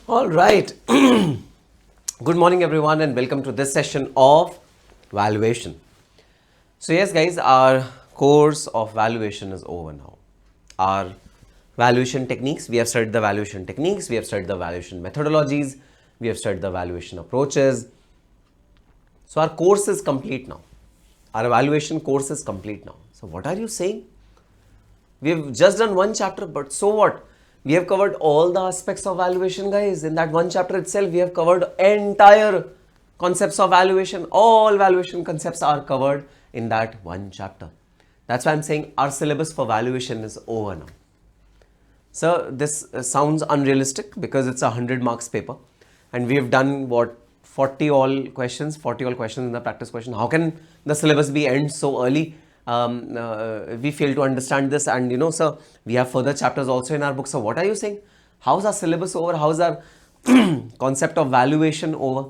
All right. Good morning, everyone, and welcome to this session of valuation. So, yes, guys, our course of valuation is over now. Our valuation techniques, we have studied the valuation techniques, we have studied the valuation methodologies, we have studied the valuation approaches. So, our course is complete now. Our evaluation course is complete now. So, what are you saying? We have just done one chapter, but so what? We have covered all the aspects of valuation, guys. In that one chapter itself, we have covered entire concepts of valuation. All valuation concepts are covered in that one chapter. That's why I'm saying our syllabus for valuation is over now. So this sounds unrealistic because it's a 100 marks paper, and we have done what 40 all questions in the practice question. How can the syllabus be end so early? We fail to understand this, and sir, we have further chapters also in our book. So what are you saying? How's our syllabus over? How's our concept of valuation over?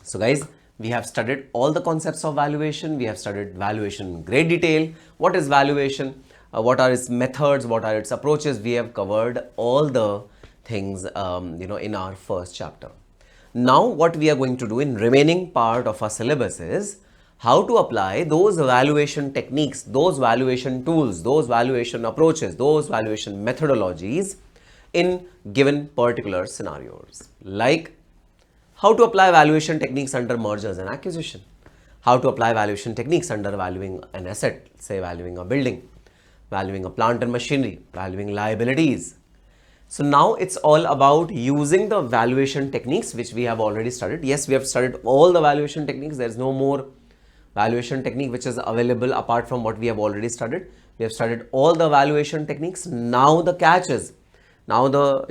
So guys, we have studied all the concepts of valuation. We have studied valuation in great detail. What is valuation? What are its methods? What are its approaches? We have covered all the things in our first chapter. Now what we are going to do in remaining part of our syllabus is how to apply those valuation techniques, those valuation tools, those valuation approaches, those valuation methodologies in given particular scenarios. Like how to apply valuation techniques under mergers and acquisition, how to apply valuation techniques under valuing an asset, say valuing a building, valuing a plant and machinery, valuing liabilities. So now it's all about using the valuation techniques which we have already studied. Yes, we have studied all the valuation techniques. There is no more valuation technique which is available apart from what we have already studied. We have studied all the valuation techniques. Now the catch is, now the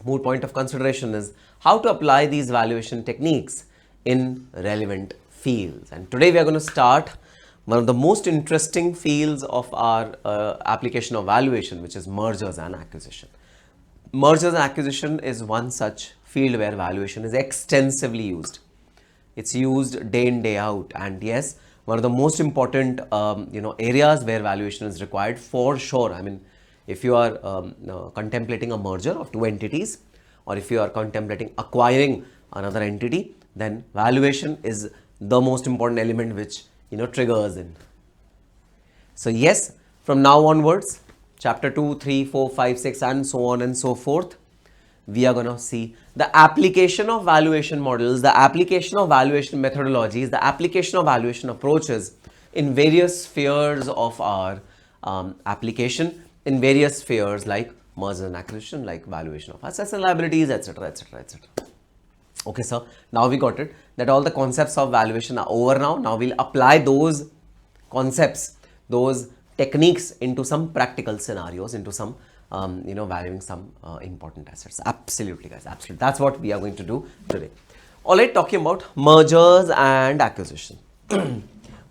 moot point of consideration is how to apply these valuation techniques in relevant fields. And today we are going to start one of the most interesting fields of our application of valuation, which is mergers and acquisition. Mergers and acquisition is one such field where valuation is extensively used. It's used day in, day out, and yes, one of the most important areas where valuation is required for sure. I mean, if you are contemplating a merger of two entities, or if you are contemplating acquiring another entity, then valuation is the most important element which triggers in. So yes, from now onwards, chapter 2, 3, 4, 5, 6 and so on and so forth, we are going to see the application of valuation models, the application of valuation methodologies, the application of valuation approaches in various spheres of our application, in various spheres like merger and acquisition, like valuation of assets and liabilities, etc, etc, etc. Okay, sir, now we got it that all the concepts of valuation are over now. Now we'll apply those concepts, those techniques into some practical scenarios, into some valuing some important assets. Absolutely, guys, absolutely. That's what we are going to do today. All right, talking about mergers and acquisition.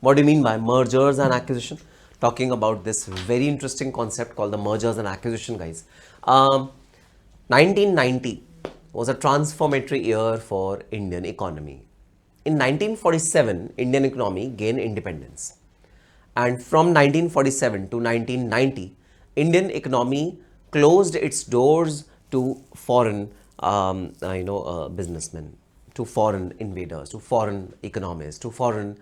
What do you mean by mergers and acquisition? Talking about this very interesting concept called the mergers and acquisition, guys. 1990 was a transformatory year for Indian economy. In 1947, Indian economy gained independence. And from 1947 to 1990, Indian economy closed its doors to foreign businessmen, to foreign invaders, to foreign economists, to foreign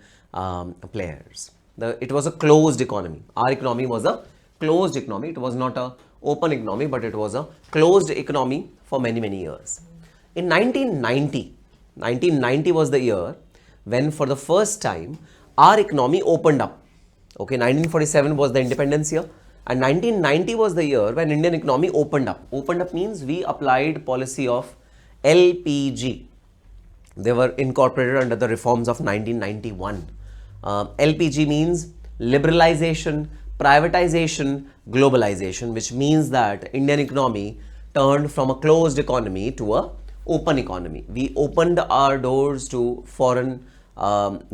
players. It was a closed economy. Our economy was a closed economy. It was not an open economy, but it was a closed economy for many, many years. In 1990 was the year when for the first time our economy opened up. Okay, 1947 was the independence year. And 1990 was the year when Indian economy opened up. Opened up means we applied policy of LPG. They were incorporated under the reforms of 1991. LPG means liberalization, privatization, globalization, which means that Indian economy turned from a closed economy to a open economy. We opened our doors to foreign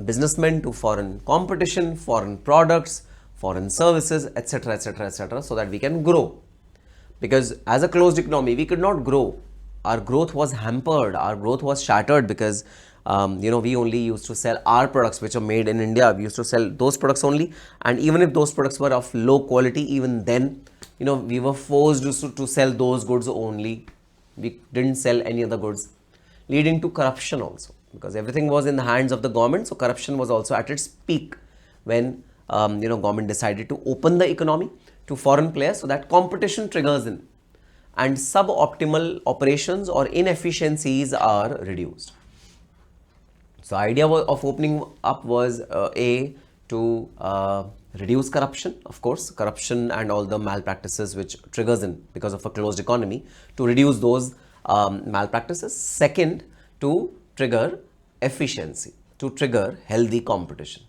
businessmen, to foreign competition, foreign products, foreign services, etc, etc, etc, so that we can grow. Because as a closed economy, we could not grow. Our growth was hampered, our growth was shattered because we only used to sell our products which are made in India. We used to sell those products only, and even if those products were of low quality, even then we were forced to sell those goods only. We didn't sell any other goods, leading to corruption also, because everything was in the hands of the government. So corruption was also at its peak when government decided to open the economy to foreign players, so that competition triggers in and suboptimal operations or inefficiencies are reduced. So idea of opening up was to reduce corruption, of course, corruption and all the malpractices which triggers in because of a closed economy, to reduce those malpractices. Second, to trigger efficiency, to trigger healthy competition.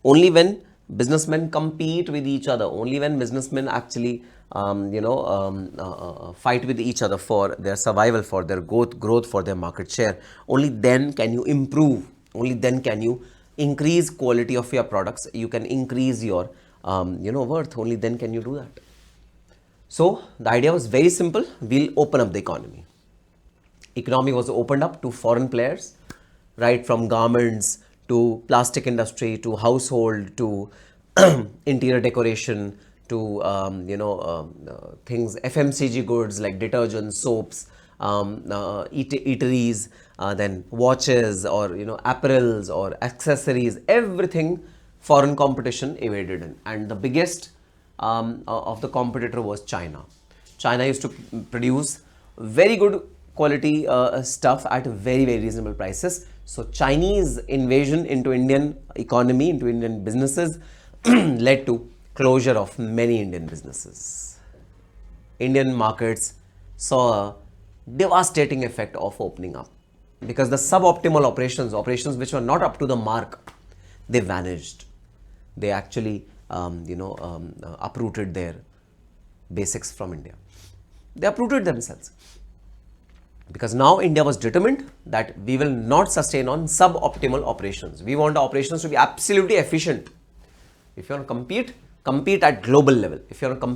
Only when businessmen compete with each other, only when businessmen actually fight with each other for their survival, for their growth, for their market share, only then can you improve, only then can you increase quality of your products, you can increase your worth, only then can you do that. So the idea was very simple: we'll open up the economy. Economy was opened up to foreign players, right from garments to plastic industry to household to interior decoration to things, FMCG goods like detergents, soaps, eateries, then watches or apparels or accessories, everything foreign competition evaded in. And the biggest of the competitor was China. China used to produce very good quality stuff at very, very reasonable prices. So Chinese invasion into Indian economy, into Indian businesses led to closure of many Indian businesses. Indian markets saw a devastating effect of opening up because the suboptimal operations which were not up to the mark, they vanished. They actually uprooted their basics from India. They uprooted themselves. Because now India was determined that we will not sustain on suboptimal operations. We want our operations to be absolutely efficient. If you want to compete at global level. If you want to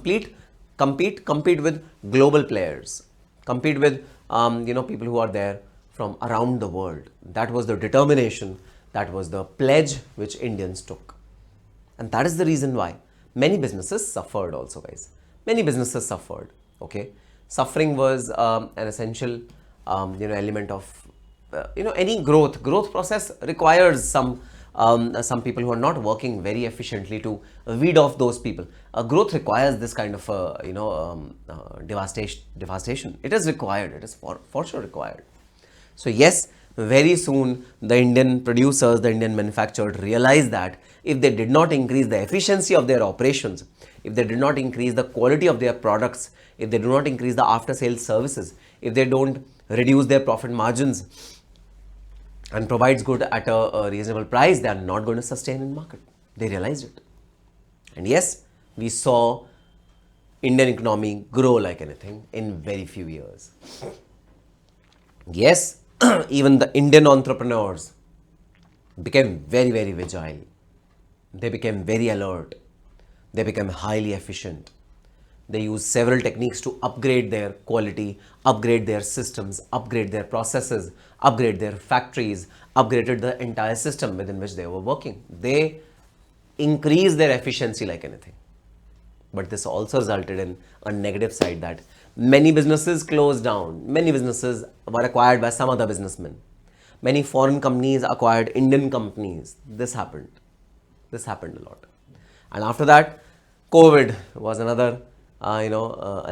compete with global players. Compete with people who are there from around the world. That was the determination. That was the pledge which Indians took. And that is the reason why many businesses suffered also, guys. Many businesses suffered. Okay. Suffering was an essential element of any growth process requires some people who are not working very efficiently to weed off those people. Growth requires this kind of devastation. It is required. It is for sure required. So yes, very soon the Indian producers, the Indian manufacturers realized that if they did not increase the efficiency of their operations, if they did not increase the quality of their products, if they do not increase the after sales services, if they don't reduce their profit margins and provides good at a reasonable price, they are not going to sustain in market. They realized it. And yes, we saw Indian economy grow like anything in very few years. Yes, even the Indian entrepreneurs became very, very vigile. They became very alert. They became highly efficient. They used several techniques to upgrade their quality, upgrade their systems, upgrade their processes, upgrade their factories, upgraded the entire system within which they were working. They increased their efficiency like anything. But this also resulted in a negative side that many businesses closed down. Many businesses were acquired by some other businessmen. Many foreign companies acquired Indian companies. This happened. This happened a lot. And after that, COVID was another a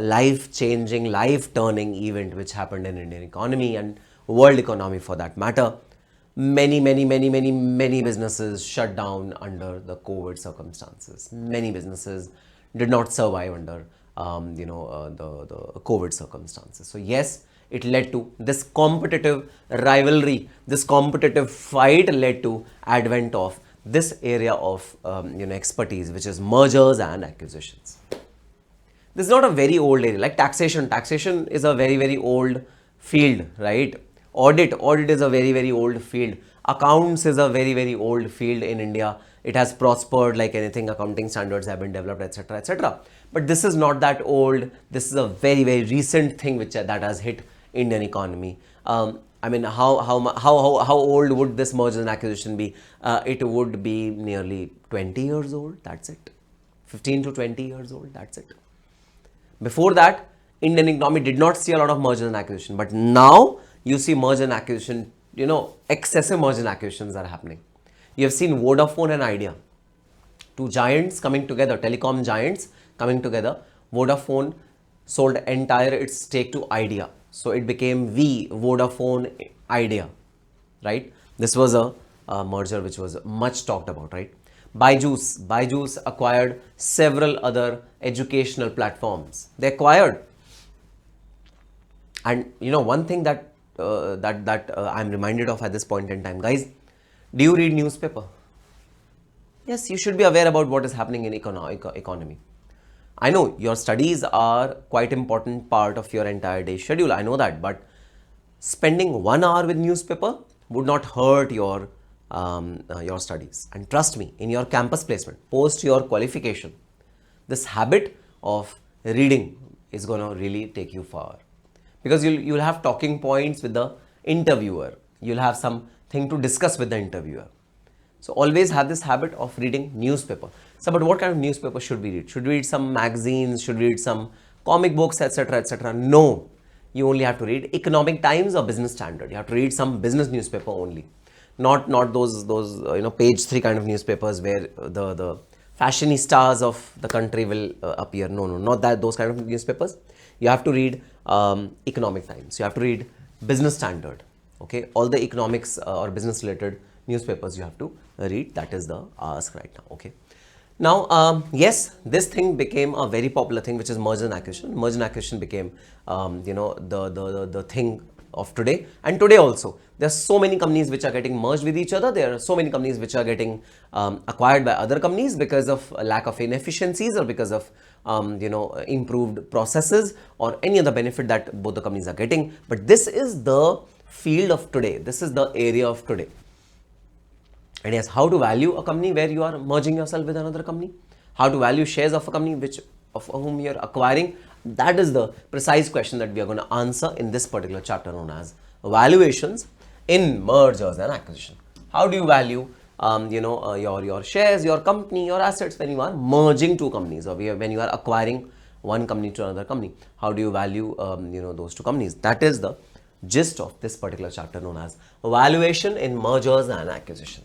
life-changing, life-turning event which happened in Indian economy and world economy for that matter. Many businesses shut down under the COVID circumstances. Many businesses did not survive under the COVID circumstances. So yes, it led to this competitive rivalry, this competitive fight led to advent of this area of expertise, which is mergers and acquisitions. This is not a very old area like taxation. Taxation is a very, very old field, right? Audit is a very, very old field. Accounts is a very, very old field in India. It has prospered like anything. Accounting standards have been developed, etc., etc. But this is not that old. This is a very, very recent thing that has hit Indian economy. I mean, how old would this merger and acquisition be? It would be nearly 20 years old. That's it. 15 to 20 years old. That's it. Before that, Indian economy did not see a lot of merger and acquisition, but now you see merger and acquisition, excessive merger and acquisitions are happening. You have seen Vodafone and Idea, two giants coming together, telecom giants coming together. Vodafone sold entire its stake to Idea, so it became Vodafone Idea, right? This was a merger which was much talked about, right? Byju's acquired several other educational platforms. They acquired, and one thing that I'm reminded of at this point in time, guys. Do you read newspaper? Yes, you should be aware about what is happening in economy. I know your studies are quite important part of your entire day schedule. I know that, but spending 1 hour with newspaper would not hurt your studies. And trust me, in your campus placement, post your qualification, this habit of reading is going to really take you far, because you'll have talking points with the interviewer. You'll have something to discuss with the interviewer. So always have this habit of reading newspaper. So, but what kind of newspaper should we read? Should we read some magazines? Should we read some comic books, etc., etc.? No, you only have to read Economic Times or Business Standard. You have to read some business newspaper only, not those page 3 kind of newspapers where the fashionistas of the country will appear. No, not those kind of newspapers. You have to read Economic Times. You have to read Business Standard. Okay, all the economics or business related newspapers you have to read. That is the ask right now. Okay. Now, yes, this thing became a very popular thing, which is merger and acquisition. Merger and acquisition became, the thing of today. And today also, there are so many companies which are getting merged with each other. There are so many companies which are getting acquired by other companies because of a lack of inefficiencies or because of, improved processes or any other benefit that both the companies are getting. But this is the field of today. This is the area of today. And yes, how to value a company where you are merging yourself with another company, how to value shares of a company of whom you are acquiring. That is the precise question that we are going to answer in this particular chapter known as valuations in mergers and acquisition. How do you value, your shares, your company, your assets when you are merging two companies, or when you are acquiring one company to another company? How do you value, those two companies? That is the gist of this particular chapter known as valuation in mergers and acquisition.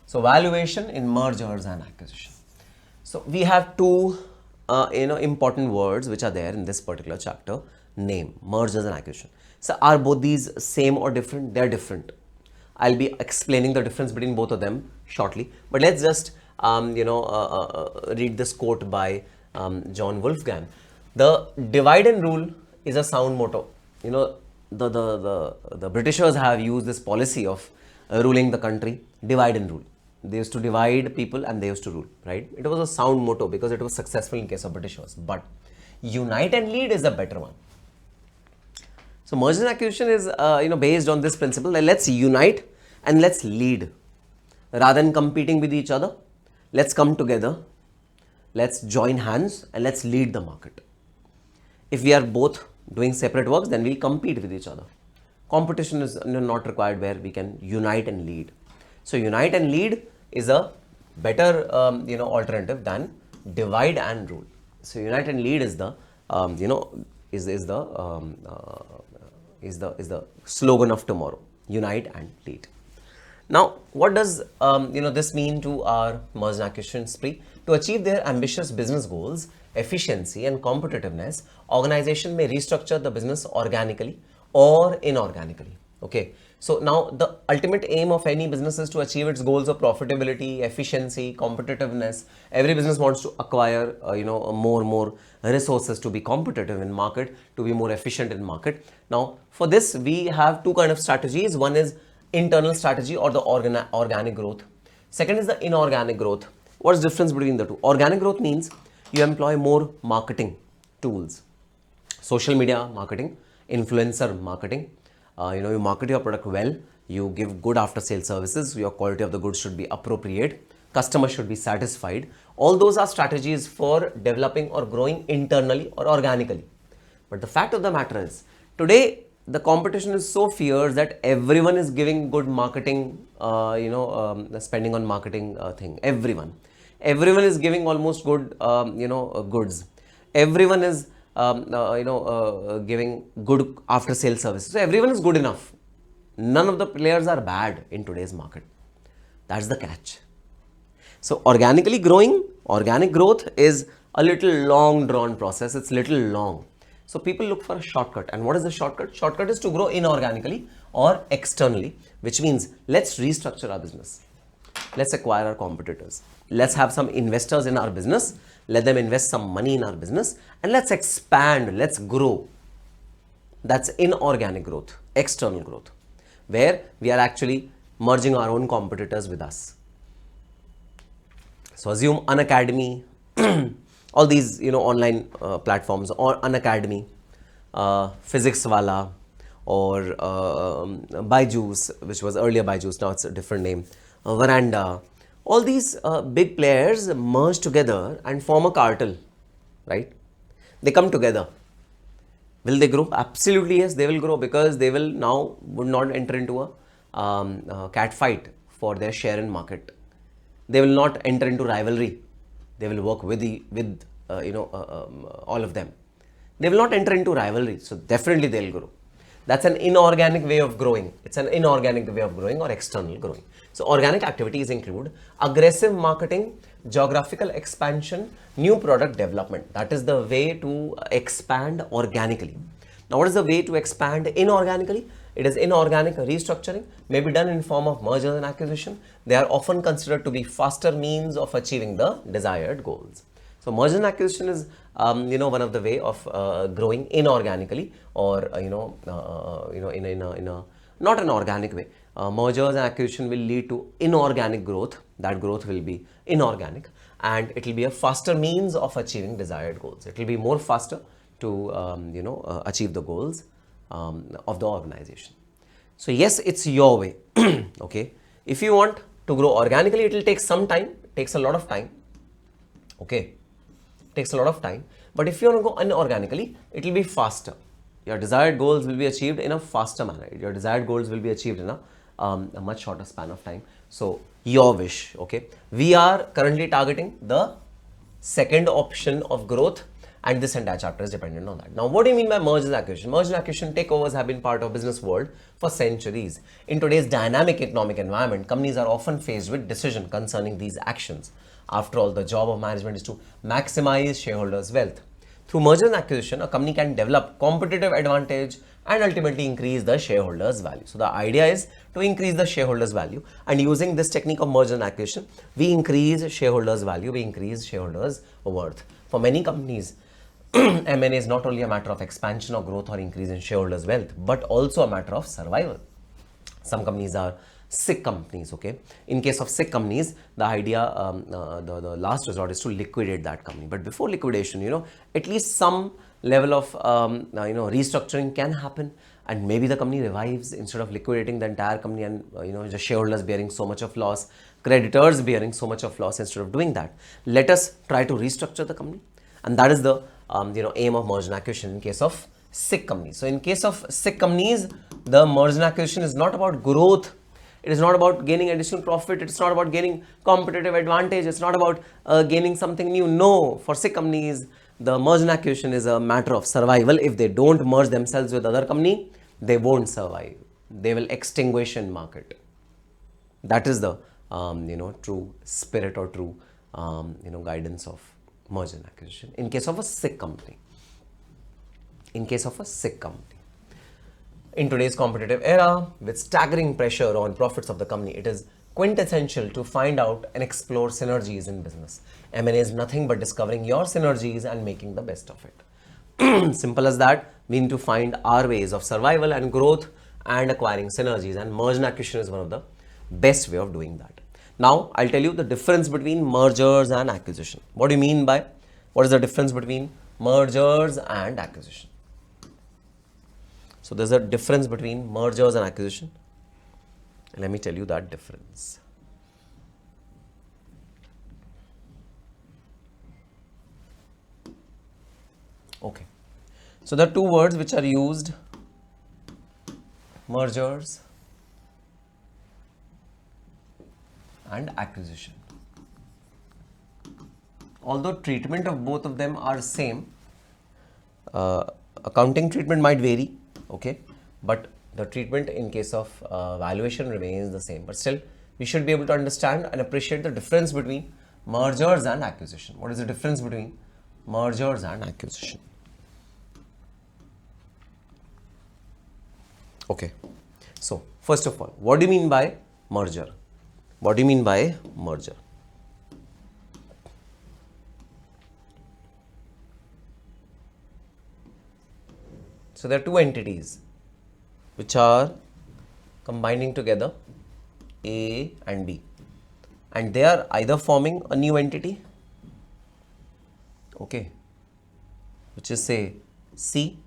So valuation in mergers and acquisition. So we have two important words which are there in this particular chapter. Name, mergers and acquisition. So are both these same or different? They are different. I'll be explaining the difference between both of them shortly. But let's just read this quote by John Wolfgang. The divide and rule is a sound motto. The Britishers have used this policy of ruling the country, divide and rule. They used to divide people and they used to rule, right? It was a sound motto because it was successful in case of Britishers. But unite and lead is a better one. So merger and acquisition is based on this principle that let's unite and let's lead. Rather than competing with each other, let's come together, let's join hands and let's lead the market. If we are both doing separate works, then we'll compete with each other. Competition is not required where we can unite and lead. So unite and lead is a better alternative than divide and rule. So unite and lead is the slogan of tomorrow. Unite and lead. Now, what does this mean to our merger and acquisition spree? To achieve their ambitious business goals, efficiency and competitiveness, organization may restructure the business organically or inorganically. Okay. So now the ultimate aim of any business is to achieve its goals of profitability, efficiency, competitiveness. Every business wants to acquire more resources to be competitive in market, to be more efficient in market. Now for this we have two kind of strategies. One is internal strategy or the organic growth. Second is the inorganic growth. What's the difference between the two? Organic growth means you employ more marketing tools, social media marketing, influencer marketing. You market your product well, you give good after sales services, your quality of the goods should be appropriate, customers should be satisfied. All those are strategies for developing or growing internally or organically. But the fact of the matter is, today the competition is so fierce that everyone is giving good marketing, spending on marketing thing. Everyone is giving almost good, goods. Everyone is giving good after sales services. So everyone is good enough. None of the players are bad in today's market. That's the catch. So organically growing, organic growth is a little long drawn process. It's little long. So people look for a shortcut. And what is the shortcut? Shortcut is to grow inorganically or externally, which means let's restructure our business. Let's acquire our competitors. Let's have some investors in our business. Let them invest some money in our business and let's expand, let's grow. That's inorganic growth, external growth, where we are actually merging our own competitors with us. So assume Unacademy, all these online platforms, or Unacademy, Physics Wala, or Byju's, which was earlier Byju's, now it's a different name, Veranda. All these big players merge together and form a cartel, right? They come together. Will they grow? Absolutely yes, they will grow, because they will now would not enter into a cat fight for their share in market. They will not enter into rivalry. They will work with all of them. They will not enter into rivalry. So definitely they'll grow. That's an inorganic way of growing. It's an inorganic way of growing or external growing. So organic activities include aggressive marketing, geographical expansion, new product development. That is the way to expand organically. Now, what is the way to expand inorganically? It is inorganic restructuring, may be done in form of merger and acquisition. They are often considered to be faster means of achieving the desired goals. So merger and acquisition is one of the way of growing inorganically, or in a not an organic way. Mergers and acquisition will lead to inorganic growth. That growth will be inorganic, and it will be a faster means of achieving desired goals. It will be more faster to achieve the goals of the organization. So yes, it's your way. Okay, if you want to grow organically, it will take some time. It takes a lot of time. Okay, takes a lot of time. But if you want to go inorganically, it will be faster. Your desired goals will be achieved in a faster manner. Your desired goals will be achieved in a much shorter span of time. So your wish. Okay, we are currently targeting the second option of growth, and this entire chapter is dependent on that. Now, what do you mean by mergers and acquisition? Mergers and acquisition takeovers have been part of business world for centuries. In today's dynamic economic environment, companies are often faced with decision concerning these actions. After all, the job of management is to maximize shareholders' wealth. Through merger and acquisition, a company can develop competitive advantage and ultimately increase the shareholders' value. So the idea is to increase the shareholders' value, and using this technique of merger and acquisition, we increase shareholders' value, we increase shareholders' worth. For many companies, M&A is not only a matter of expansion or growth or increase in shareholders' wealth, but also a matter of survival. Some companies are sick companies. Okay, in case of sick companies, the idea, the last resort is to liquidate that company. But before liquidation, at least some level of restructuring can happen, and maybe the company revives instead of liquidating the entire company and the shareholders bearing so much of loss, creditors bearing so much of loss. Instead of doing that, let us try to restructure the company, and that is the aim of merger and acquisition in case of sick companies. So in case of sick companies, the merger and acquisition is not about growth. It is not about gaining additional profit. It's not about gaining competitive advantage. It's not about gaining something new. No, for sick companies, the merger and acquisition is a matter of survival. If they don't merge themselves with other company, they won't survive. They will extinguish in market. That is the true spirit or true guidance of merger and acquisition in case of a sick company. In case of a sick company. In today's competitive era, with staggering pressure on profits of the company, it is quintessential to find out and explore synergies in business. M&A is nothing but discovering your synergies and making the best of it. Simple as that. We need to find our ways of survival and growth and acquiring synergies, and merger and acquisition is one of the best way of doing that. Now, I'll tell you the difference between mergers and acquisition. What do you mean by, what is the difference between mergers and acquisition? So there's a difference between mergers and acquisition. Let me tell you that difference. Okay. So there are two words which are used: mergers and acquisition. Although treatment of both of them are same, accounting treatment might vary, okay, but the treatment in case of valuation remains the same. But still, we should be able to understand and appreciate the difference between mergers and acquisition. What is the difference between mergers and acquisition? Okay, so first of all, what do you mean by merger? What do you mean by merger? So there are two entities which are combining together, A and B, and they are either forming a new entity, okay, which is say C,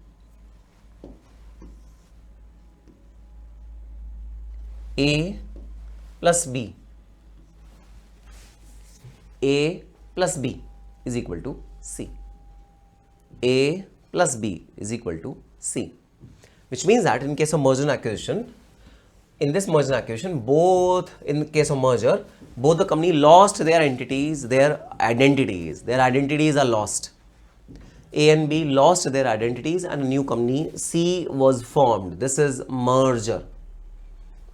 A plus B. A plus B is equal to C. A plus B is equal to C, which means that in case of merger and acquisition, in this merger and acquisition, in case of merger, both the company lost their entities, their identities are lost. A and B lost their identities and a new company C was formed. This is merger.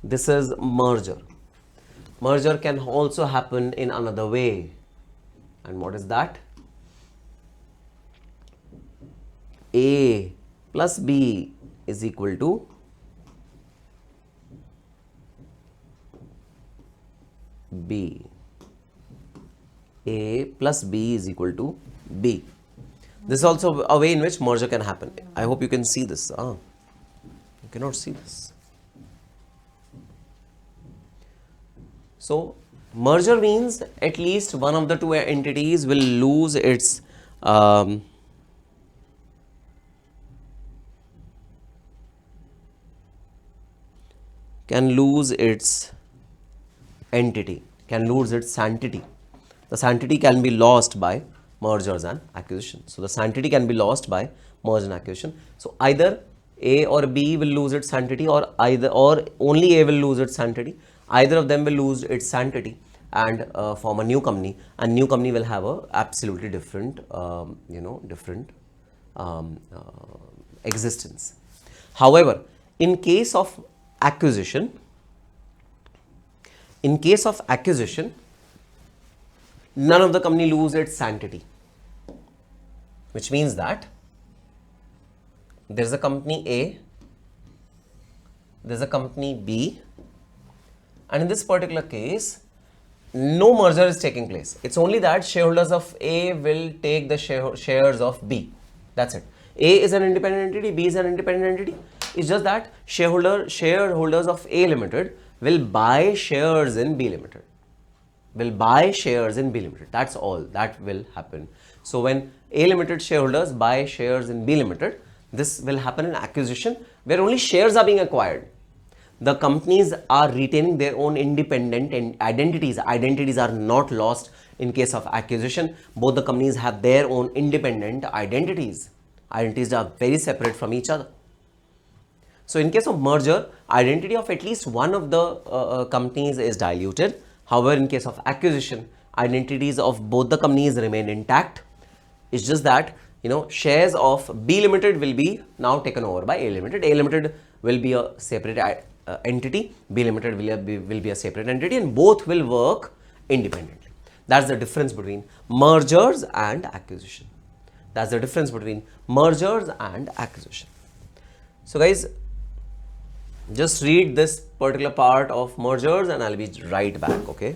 This is merger. Merger can also happen in another way. And what is that? A plus B is equal to B. A plus B is equal to B. This is also a way in which merger can happen. I hope you can see this. You cannot see this. So, merger means at least one of the two entities will lose its can lose its entity, can lose its sanctity. The sanctity can be lost by mergers and acquisition. So the sanctity can be lost by merger and acquisition. So either A or B will lose its sanctity, or only A will lose its sanctity. Either of them will lose its sanctity and form a new company, and new company will have a absolutely different existence. However, in case of acquisition, none of the company lose its sanctity, which means that there is a company A, there is a company B, and in this particular case, no merger is taking place. It's only that shareholders of A will take the shares of B. That's it. A is an independent entity, B is an independent entity. It's just that shareholders of A Limited will buy shares in B Limited. That's all that will happen. So when A Limited shareholders buy shares in B Limited, this will happen in acquisition where only shares are being acquired. The companies are retaining their own independent identities. Identities are not lost in case of acquisition. Both the companies have their own independent identities. Identities are very separate from each other. So in case of merger, identity of at least one of the companies is diluted. However, in case of acquisition, identities of both the companies remain intact. It's just that shares of B Limited will be now taken over by A Limited. A Limited will be a separate entity. B Limited will be a separate entity, and both will work independently. That's the difference between mergers and acquisition. So guys, just read this particular part of mergers and I'll be right back, okay?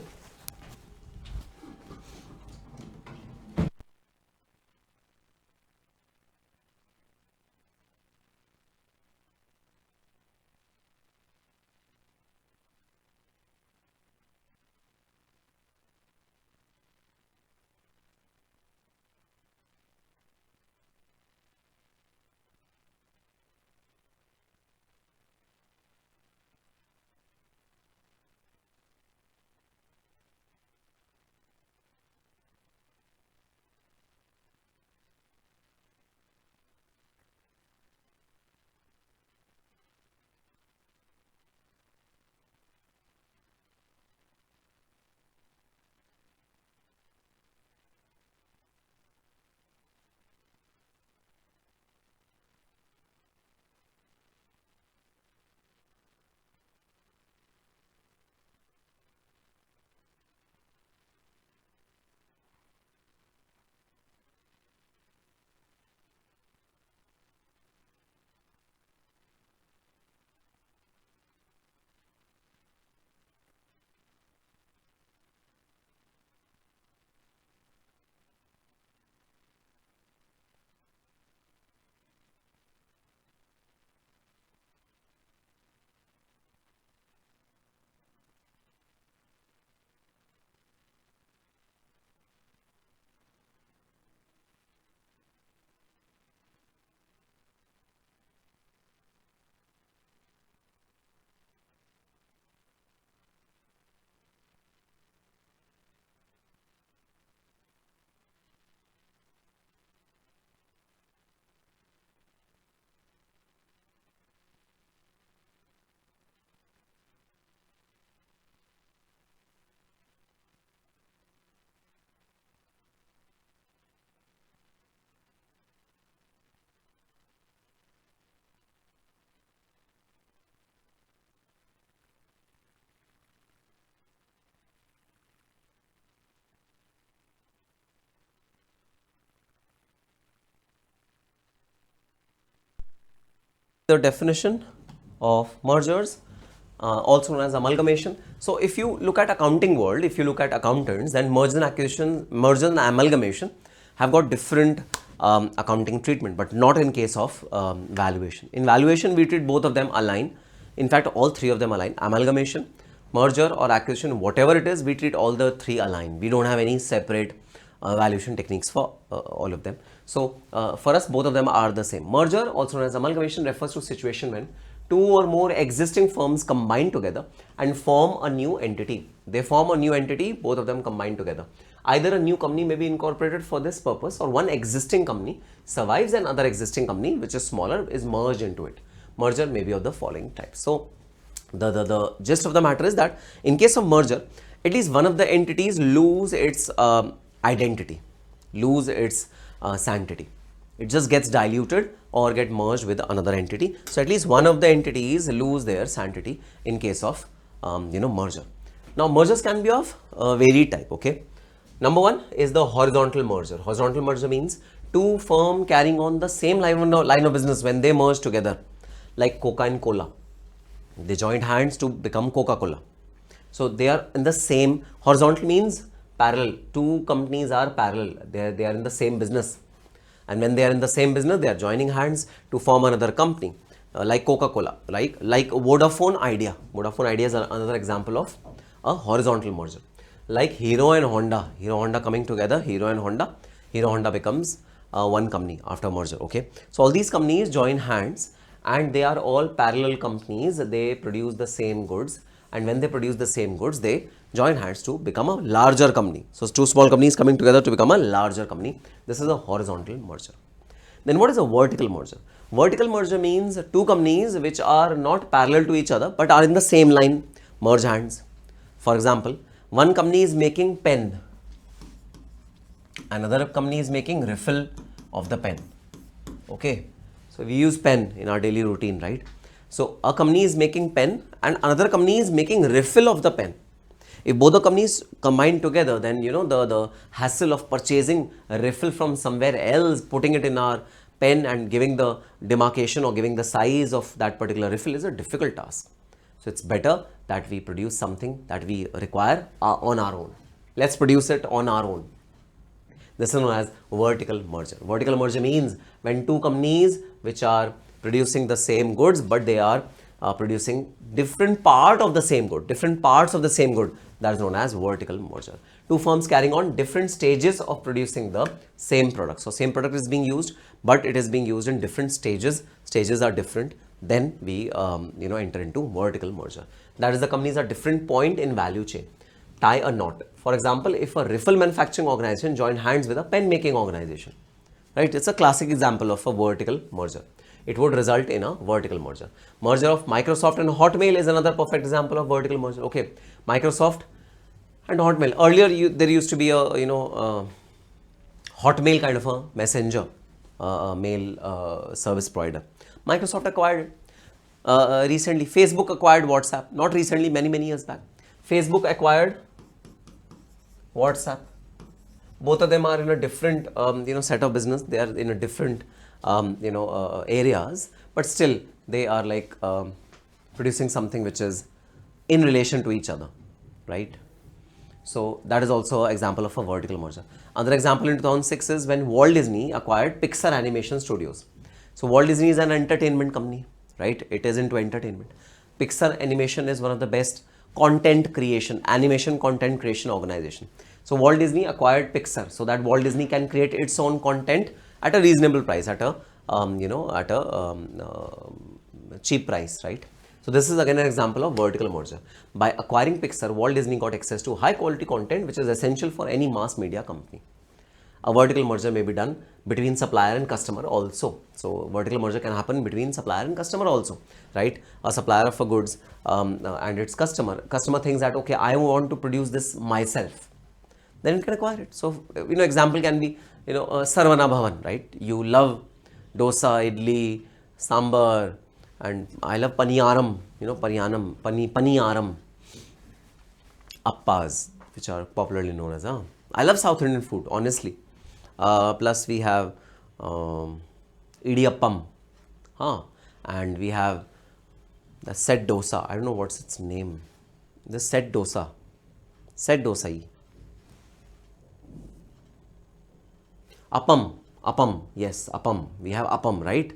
the definition of mergers, also known as amalgamation. So if you look at accounting world, if you look at accountants, then merger and acquisition, merger and amalgamation have got different accounting treatment, but not in case of valuation. In valuation, we treat both of them align. In fact, all three of them align. Amalgamation, merger or acquisition, whatever it is, we treat all the three align. We don't have any separate valuation techniques for all of them. So for us, both of them are the same. Merger, also known as amalgamation, refers to situation when two or more existing firms combine together and form a new entity. They form a new entity, both of them combine together. Either a new company may be incorporated for this purpose, or one existing company survives and another existing company, which is smaller, is merged into it. Merger may be of the following type. So the gist of the matter is that in case of merger, at least one of the entities lose its identity, lose its sanctity. It just gets diluted or get merged with another entity. So at least one of the entities lose their sanctity in case of merger. Now mergers can be of varied type. Okay, number one is the horizontal merger. Horizontal merger means two firms carrying on the same line of business when they merge together, like Coca and Cola. They joined hands to become Coca-Cola. So they are in the same. Horizontal means parallel. Two companies are parallel. They are in the same business. And when they are in the same business, they are joining hands to form another company, like Coca-Cola, like Vodafone Idea. Vodafone Idea is another example of a horizontal merger. Like Hero and Honda. Hero Honda coming together, Hero and Honda. Hero Honda becomes one company after merger. Okay. So all these companies join hands and they are all parallel companies. They produce the same goods. And when they produce the same goods, they join hands to become a larger company. So two small companies coming together to become a larger company. This is a horizontal merger. Then what is a vertical merger? Vertical merger means two companies which are not parallel to each other but are in the same line, merge hands. For example, one company is making pen, another company is making refill of the pen. Okay, so we use pen in our daily routine, right? So a company is making pen and another company is making refill of the pen. If both the companies combine together, then the hassle of purchasing a refill from somewhere else, putting it in our pen and giving the demarcation or giving the size of that particular refill is a difficult task. So it's better that we produce something that we require on our own. Let's produce it on our own. This is known as vertical merger. Vertical merger means when two companies which are producing the same goods but they are producing different part of the same good, different parts of the same good, that is known as vertical merger. Two firms carrying on different stages of producing the same product. So same product is being used, but it is being used in different stages. Stages are different. Then we enter into vertical merger. That is, the companies are different point in value chain. Tie a knot. For example, if a refill manufacturing organization joined hands with a pen making organization, right? It's a classic example of a vertical merger. It would result in a vertical merger. Merger of Microsoft and Hotmail is another perfect example of vertical merger. Okay, Microsoft and Hotmail. Earlier, there used to be a Hotmail kind of a messenger mail service provider. Microsoft acquired it. Recently, Facebook acquired WhatsApp. Not recently, many years back. Facebook acquired WhatsApp. Both of them are in a different set of business. They are in a different areas, but still they are like producing something which is in relation to each other, right? So that is also an example of a vertical merger. Another example in 2006 is when Walt Disney acquired Pixar Animation Studios. So Walt Disney is an entertainment company, right? It is into entertainment. Pixar Animation is one of the best content creation, animation content creation organization. So Walt Disney acquired Pixar so that Walt Disney can create its own content at a reasonable price, at a cheap price, right? So this is again an example of vertical merger. By acquiring Pixar, Walt Disney got access to high quality content which is essential for any mass media company. A vertical merger may be done between supplier and customer also. So vertical merger can happen between supplier and customer also, right? A supplier of a goods and its customer thinks that, okay, I want to produce this myself, then it can acquire it. So example can be Sarvana Bhavan, right? You love dosa, idli, sambar, and I love paniyaram, paniyaram, appas, which are popularly known as. I love South Indian food, honestly. Plus we have idiyappam, and we have the set dosa. I don't know what's its name. The set dosa. Set dosai. Appam. Yes, appam. We have appam, right?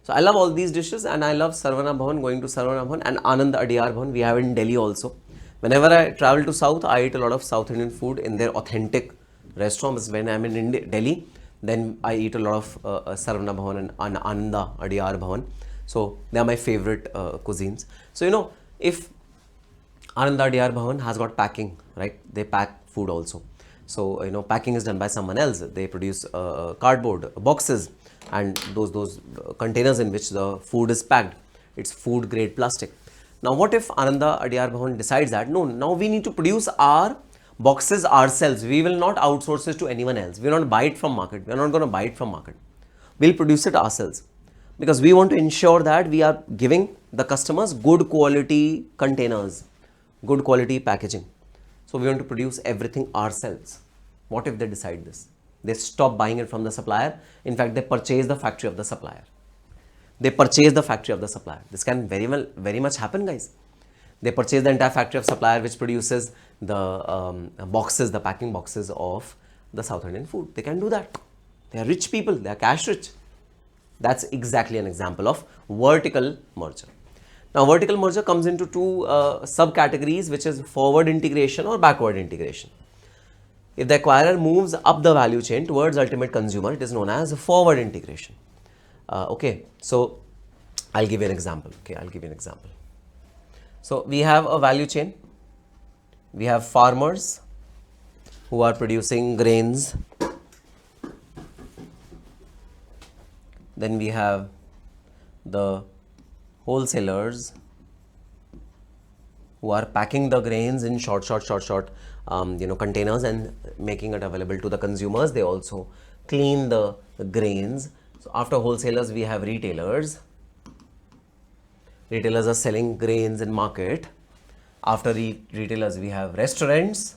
So I love all these dishes, and I love Sarvana Bhavan, going to Sarvana Bhavan, and Anand Adiyar Bhavan. We have in Delhi also. Whenever I travel to South, I eat a lot of South Indian food in their authentic restaurants. When I'm in Delhi, then I eat a lot of Sarvana Bhavan and Ananda Adiyar Bhavan. So they are my favorite cuisines. So if Ananda Adiyar Bhavan has got packing, right? They pack food also. So packing is done by someone else. They produce cardboard boxes and those containers in which the food is packed. It's food grade plastic. Now what if Ananda Adiyar Bhavan decides that no, now we need to produce our boxes ourselves. We will not outsource it to anyone else. We will not buy it from market. We are not going to buy it from market. We'll produce it ourselves, because we want to ensure that we are giving the customers good quality containers, good quality packaging. So we want to produce everything ourselves. What if they decide this? They stop buying it from the supplier. In fact, they purchase the factory of the supplier. This can very much happen, guys. They purchase the entire factory of supplier which produces the boxes, the packing boxes of the South Indian food. They can do that. They are rich people. They are cash rich. That's exactly an example of vertical merger. Now, vertical merger comes into two subcategories, which is forward integration or backward integration. If the acquirer moves up the value chain towards ultimate consumer, it is known as forward integration. Okay, so I'll give you an example. So we have a value chain. We have farmers who are producing grains. Then we have the wholesalers who are packing the grains in short containers and making it available to the consumers. They also clean the grains. So after wholesalers, we have retailers. Retailers are selling grains in market. After retailers, we have restaurants.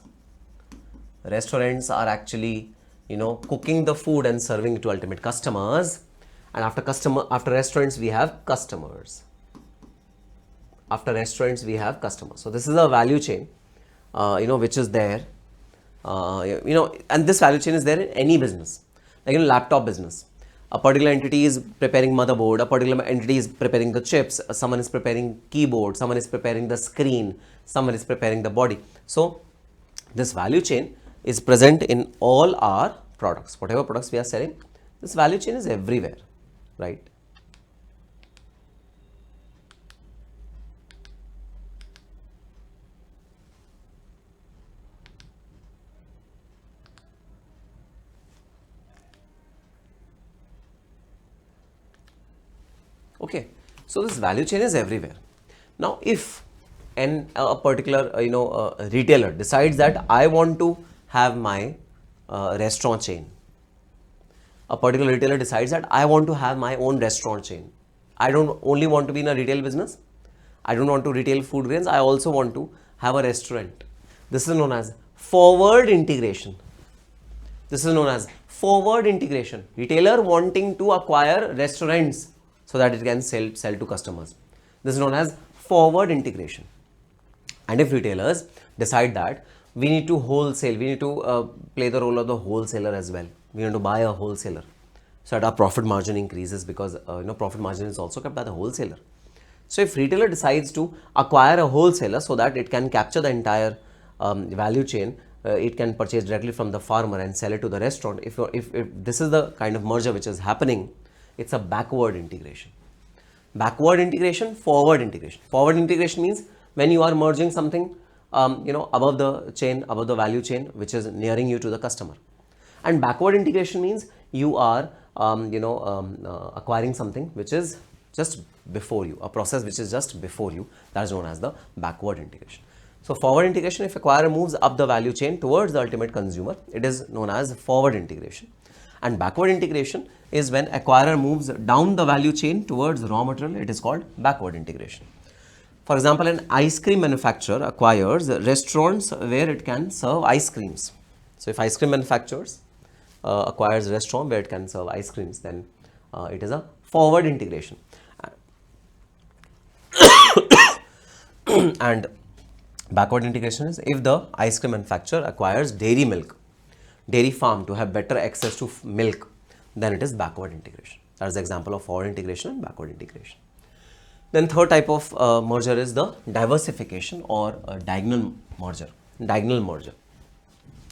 Restaurants are actually cooking the food and serving it to ultimate customers. And after restaurants, we have customers. So this is a value chain, which is there, and this value chain is there in any business, like laptop business. A particular entity is preparing motherboard, a particular entity is preparing the chips, someone is preparing keyboard, someone is preparing the screen, someone is preparing the body. So this value chain is present in all our products. Whatever products we are selling, this value chain is everywhere, right? Okay, so this value chain is everywhere. Now, if a particular retailer decides that I want to have my restaurant chain, a particular retailer decides that I want to have my own restaurant chain. I don't only want to be in a retail business. I don't want to retail food grains. I also want to have a restaurant. This is known as forward integration. Retailer wanting to acquire restaurants so that it can sell to customers. This is known as forward integration. And if retailers decide that we need to wholesale, we need to play the role of the wholesaler as well. We need to buy a wholesaler so that our profit margin increases, because profit margin is also kept by the wholesaler. So if retailer decides to acquire a wholesaler so that it can capture the entire value chain, it can purchase directly from the farmer and sell it to the restaurant. If this is the kind of merger which is happening, it's a backward integration. Forward integration. Forward integration means when you are merging something, above the chain, above the value chain, which is nearing you to the customer. And backward integration means you are, acquiring something which is just before you, a process which is just before you. That is known as the backward integration. So forward integration, if acquirer moves up the value chain towards the ultimate consumer, it is known as forward integration. And backward integration is when acquirer moves down the value chain towards raw material. It is called backward integration. For example, an ice cream manufacturer acquires restaurants where it can serve ice creams. So if ice cream manufacturers acquires a restaurant where it can serve ice creams, then it is a forward integration. And backward integration is if the ice cream manufacturer acquires dairy farm to have better access to milk, then it is backward integration. That is the example of forward integration and backward integration. Then third type of merger is the diversification or diagonal merger. Diagonal merger.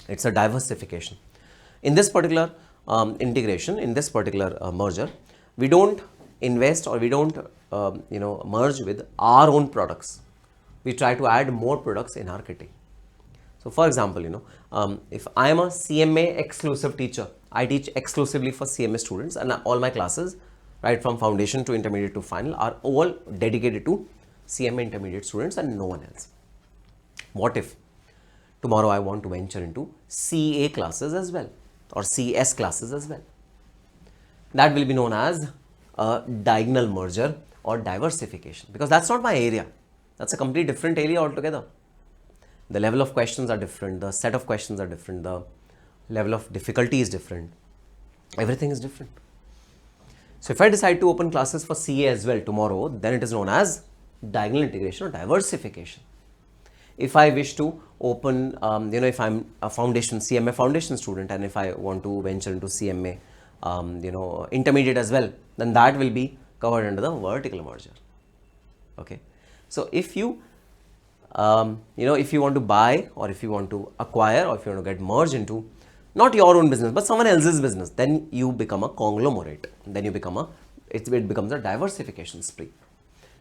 It's a diversification. In this particular integration, in this particular merger, we don't invest or we don't merge with our own products. We try to add more products in our kitty. So for example, if I am a CMA exclusive teacher, I teach exclusively for CMA students, and all my classes, right from foundation to intermediate to final, are all dedicated to CMA intermediate students and no one else. What if tomorrow I want to venture into CA classes as well or CS classes as well? That will be known as a diagonal merger or diversification, because that's not my area. That's a completely different area altogether. The level of questions are different, the set of questions are different, the level of difficulty is different, everything is different. So if I decide to open classes for CA as well tomorrow, then it is known as diagonal integration or diversification. If I wish to open, if I'm a CMA foundation student, and if I want to venture into CMA, intermediate as well, then that will be covered under the vertical merger. Okay. So if you, if you want to buy or if you want to acquire or if you want to get merged into not your own business but someone else's business, then you become a conglomerate. Then you become it becomes a diversification spree.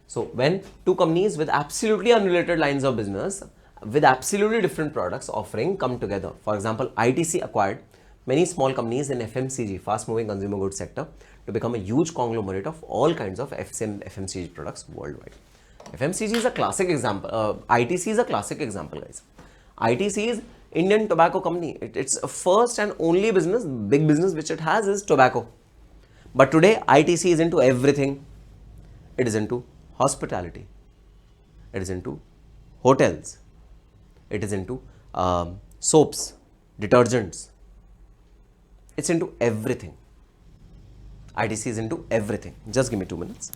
So when two companies with absolutely unrelated lines of business with absolutely different products offering come together, for example, ITC acquired many small companies in FMCG, fast moving consumer goods sector, to become a huge conglomerate of all kinds of FMCG products worldwide. FMCG is a classic example. ITC is a classic example, guys. ITC is Indian Tobacco Company. It's a first and only business, big business which it has is tobacco. But today ITC is into everything. It is into hospitality. It is into hotels. It is into soaps, detergents. It's into everything. ITC is into everything. Just give me 2 minutes.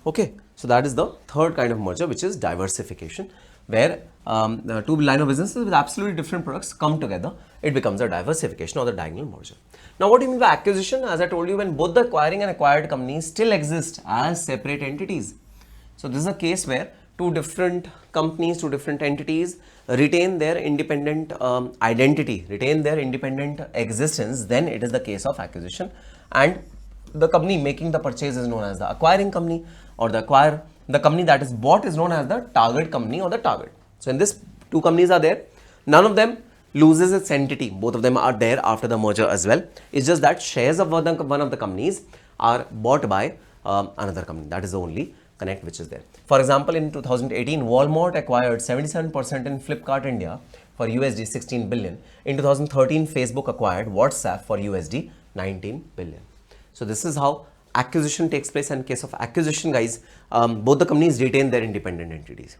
Okay, so that is the third kind of merger, which is diversification, where two line of businesses with absolutely different products come together. It becomes a diversification or the diagonal merger. Now, what do you mean by acquisition? As I told you, when both the acquiring and acquired companies still exist as separate entities. So this is a case where two different companies, two different entities retain their independent identity, retain their independent existence, then it is the case of acquisition, and the company making the purchase is known as the acquiring company, or the company that is bought is known as the target company or the target. So in this, two companies are there, none of them loses its entity, both of them are there after the merger as well. It's just that shares of one of the companies are bought by another company. That is the only connect which is there. For example, in 2018, Walmart acquired 77% in Flipkart India for USD 16 billion. In 2013, Facebook acquired WhatsApp for USD 19 billion. So this is how acquisition takes place. And in case of acquisition, guys, both the companies retain their independent entities.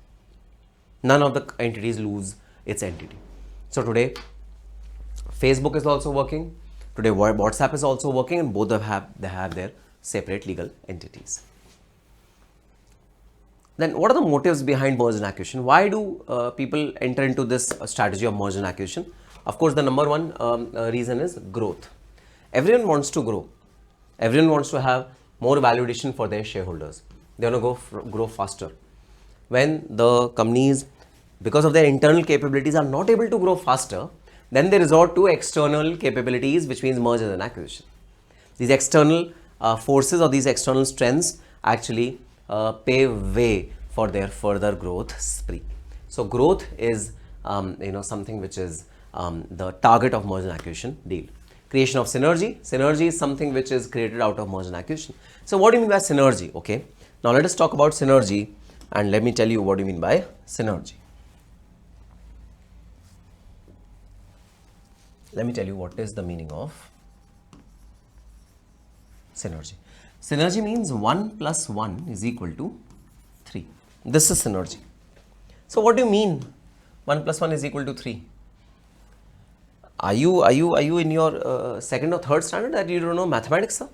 None of the entities lose its entity. So today, Facebook is also working. Today, WhatsApp is also working, and both have their separate legal entities. Then what are the motives behind merger and acquisition? Why do people enter into this strategy of merger and acquisition? Of course, the number one reason is growth. Everyone wants to grow. Everyone wants to have more value addition for their shareholders. They want to grow faster. When the companies, because of their internal capabilities, are not able to grow faster, then they resort to external capabilities, which means merger and acquisition. These external forces or these external strengths actually pave way for their further growth spree. So growth is something which is the target of merger and acquisition deal. Creation of synergy. Synergy is something which is created out of merger and acquisition. So what do you mean by synergy? Okay, now let us talk about synergy, and let me tell you what do you mean by synergy. Let me tell you what is the meaning of synergy. Synergy means 1 plus 1 is equal to 3. This is synergy. So what do you mean 1 plus 1 is equal to 3? Are you in your second or third standard that you don't know mathematics, sir?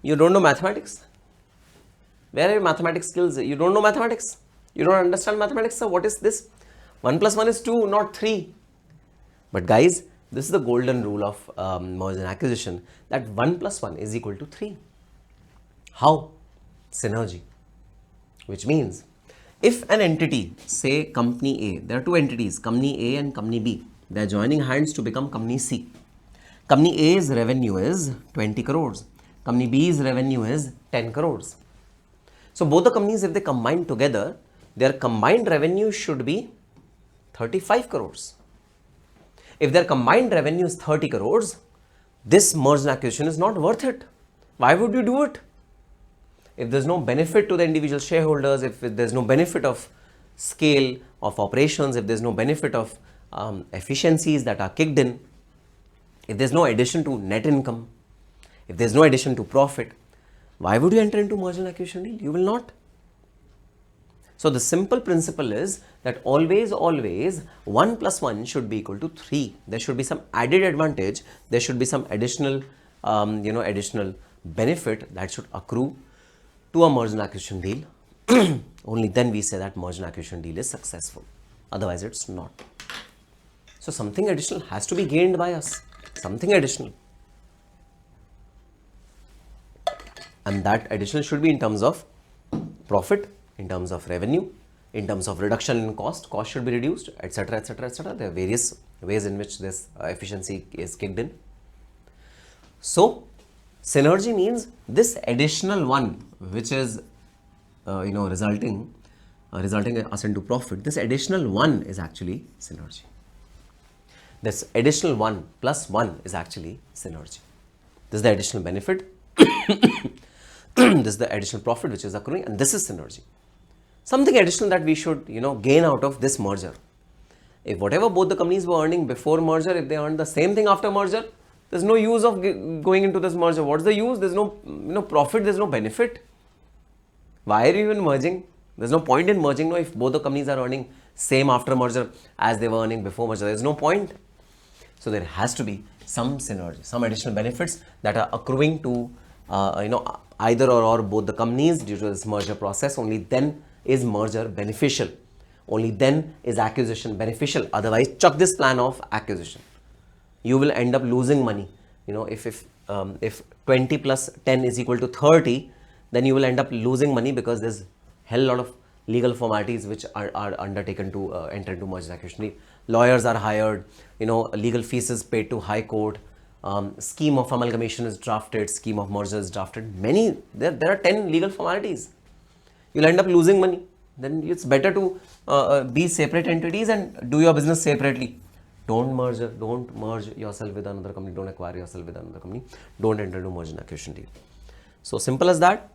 You don't know mathematics? Where are your mathematics skills? You don't know mathematics? You don't understand mathematics, sir? What is this? 1 plus 1 is 2, not 3. But guys, this is the golden rule of merger and acquisition, that 1 plus 1 is equal to 3. How? Synergy. Which means, if an entity, say company A, there are two entities, company A and company B, they are joining hands to become company C. Company A's revenue is 20 crores. Company B's revenue is 10 crores. So both the companies, if they combine together, their combined revenue should be 35 crores. If their combined revenue is 30 crores, this merger and acquisition is not worth it. Why would you do it? If there's no benefit to the individual shareholders, if there's no benefit of scale of operations, if there's no benefit of efficiencies that are kicked in, if there's no addition to net income, if there's no addition to profit, why would you enter into merger and acquisition deal? You will not. So the simple principle is that always 1 plus 1 should be equal to 3. There should be some added advantage. There should be some additional, additional benefit that should accrue to a merger and acquisition deal. Only then we say that merger and acquisition deal is successful. Otherwise, it's not. So something additional has to be gained by us. Something additional. And that additional should be in terms of profit, in terms of revenue, in terms of reduction in cost should be reduced, etc., etc., etc. There are various ways in which this efficiency is kicked in. So synergy means this additional one, which is resulting us into profit. This additional one is actually synergy. This additional 1 plus 1 is actually synergy. This is the additional benefit. This is the additional profit which is accruing, and this is synergy. Something additional that we should gain out of this merger. If whatever both the companies were earning before merger, if they earned the same thing after merger, there's no use of going into this merger. What's the use? There's no profit, there's no benefit. Why are you even merging? There's no point in merging. No, if both the companies are earning same after merger as they were earning before merger, there's no point. So there has to be some synergy, some additional benefits that are accruing to either or both the companies due to this merger process. Only then is merger beneficial. Only then is acquisition beneficial. Otherwise, chuck this plan of acquisition. You will end up losing money. If 20 plus 10 is equal to 30, then you will end up losing money because there's hell lot of legal formalities which are undertaken to enter into merger acquisition. Lawyers are hired, legal fees is paid to High Court, scheme of amalgamation is drafted, scheme of merger is drafted. There are 10 legal formalities. You'll end up losing money. Then it's better to be separate entities and do your business separately. Don't merge yourself with another company. Don't acquire yourself with another company. Don't enter into merger and acquisition deal. So simple as that.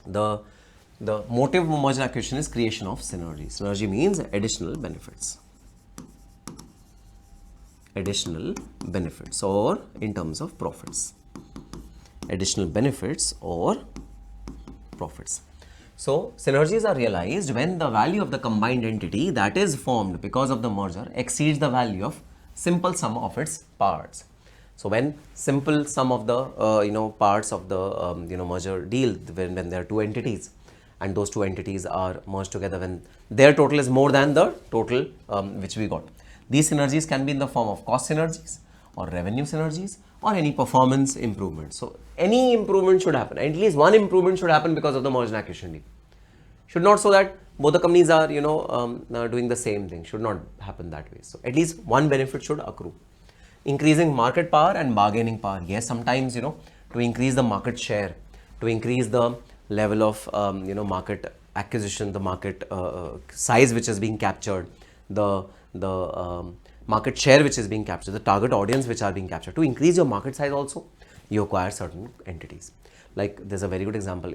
The The motive of merger and acquisition is creation of synergy. Synergy means additional benefits. Additional benefits or in terms of profits. Additional benefits or profits. So, synergies are realized when the value of the combined entity that is formed because of the merger exceeds the value of simple sum of its parts. So, when simple sum of the parts of the merger deal, when there are two entities and those two entities are merged together, when their total is more than the total which we got. These synergies can be in the form of cost synergies or revenue synergies or any performance improvement. So, any improvement should happen. At least one improvement should happen because of the merger and acquisition deal. Should not so that both the companies are doing the same thing. Should not happen that way. So, at least one benefit should accrue. Increasing market power and bargaining power. Yes, sometimes to increase the market share, to increase the level of market acquisition, the market size which is being captured, the market share which is being captured, the target audience which are being captured. To increase your market size also, you acquire certain entities. Like there's a very good example,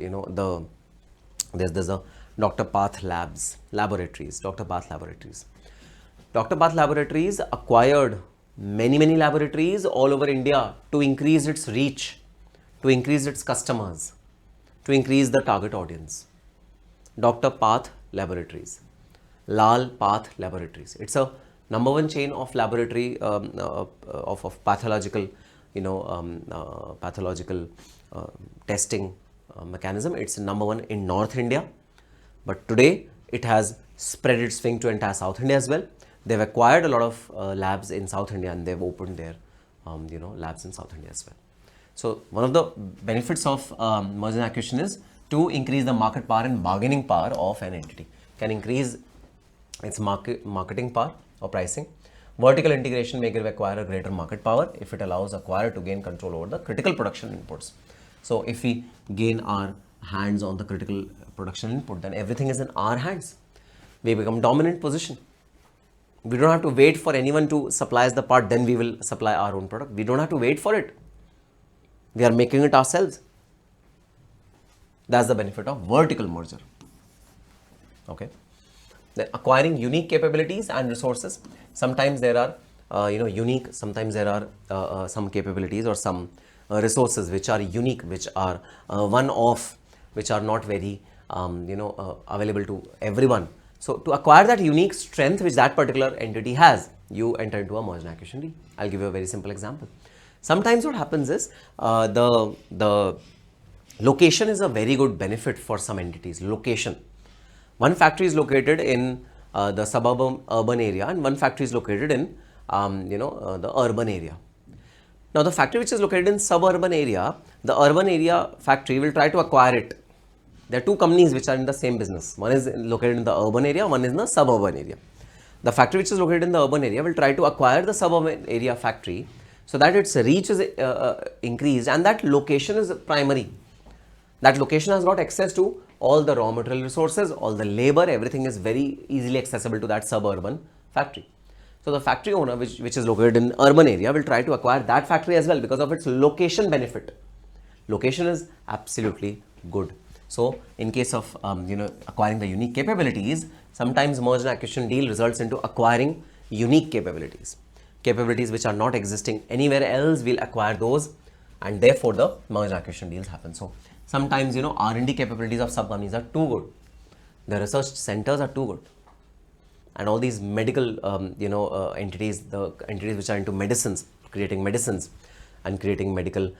there's a Dr. Path Laboratories. Dr. Path Laboratories acquired many laboratories all over India to increase its reach, to increase its customers, to increase the target audience. Dr. Path Laboratories, Lal Path Laboratories. It's a #1 chain of laboratory of pathological, testing mechanism. It's #1 in North India, but today it has spread its wing to entire South India as well. They've acquired a lot of labs in South India and they've opened their labs in South India as well. So one of the benefits of merger and acquisition is to increase the market power and bargaining power of an entity. Can increase its marketing power or pricing. Vertical integration may give acquirer greater market power if it allows acquirer to gain control over the critical production inputs. So if we gain our hands on the critical production input, then everything is in our hands. We become dominant position. We don't have to wait for anyone to supply us the part, then we will supply our own product. We don't have to wait for it. We are making it ourselves. That's the benefit of vertical merger. Okay. Then acquiring unique capabilities and resources. Sometimes there are unique, sometimes there are some capabilities or some resources which are unique, which are one-off, which are not very available to everyone. So to acquire that unique strength which that particular entity has, you enter into a merger and acquisition deal. I'll give you a very simple example. Sometimes what happens is the location is a very good benefit for some entities. Location. One factory is located in the suburban urban area and one factory is located in the urban area. Now the factory which is located in suburban area, the urban area factory will try to acquire it. There are two companies which are in the same business. One is located in the urban area, one is in the suburban area. The factory which is located in the urban area will try to acquire the suburban area factory so that its reach is increased and that location is primary. That location has got access to all the raw material resources, all the labor, everything is very easily accessible to that suburban factory. So the factory owner which is located in urban area will try to acquire that factory as well because of its location benefit. Location is absolutely good. So in case of acquiring the unique capabilities, sometimes merger and acquisition deal results into acquiring unique capabilities. Capabilities which are not existing anywhere else, we'll acquire those and therefore the merger and acquisition deals happen. So sometimes R&D capabilities of sub companies are too good. The research centers are too good. And all these medical entities, the entities which are into medicines, creating medicines and creating medical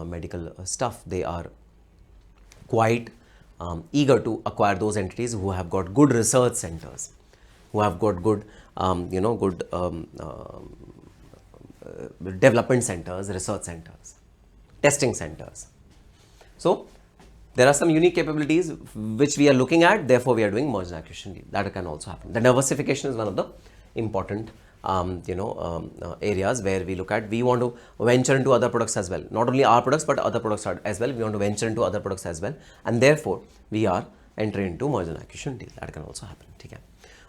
medical stuff, they are quite eager to acquire those entities who have got good research centers, who have got good development centers, research centers, testing centers. So there are some unique capabilities which we are looking at, therefore we are doing merger and acquisition deal. That can also happen. The diversification is one of the important areas where we look at. We want to venture into other products as well. Not only our products but other products as well. We want to venture into other products as well, and therefore we are entering into merger and acquisition deal. That can also happen. Okay.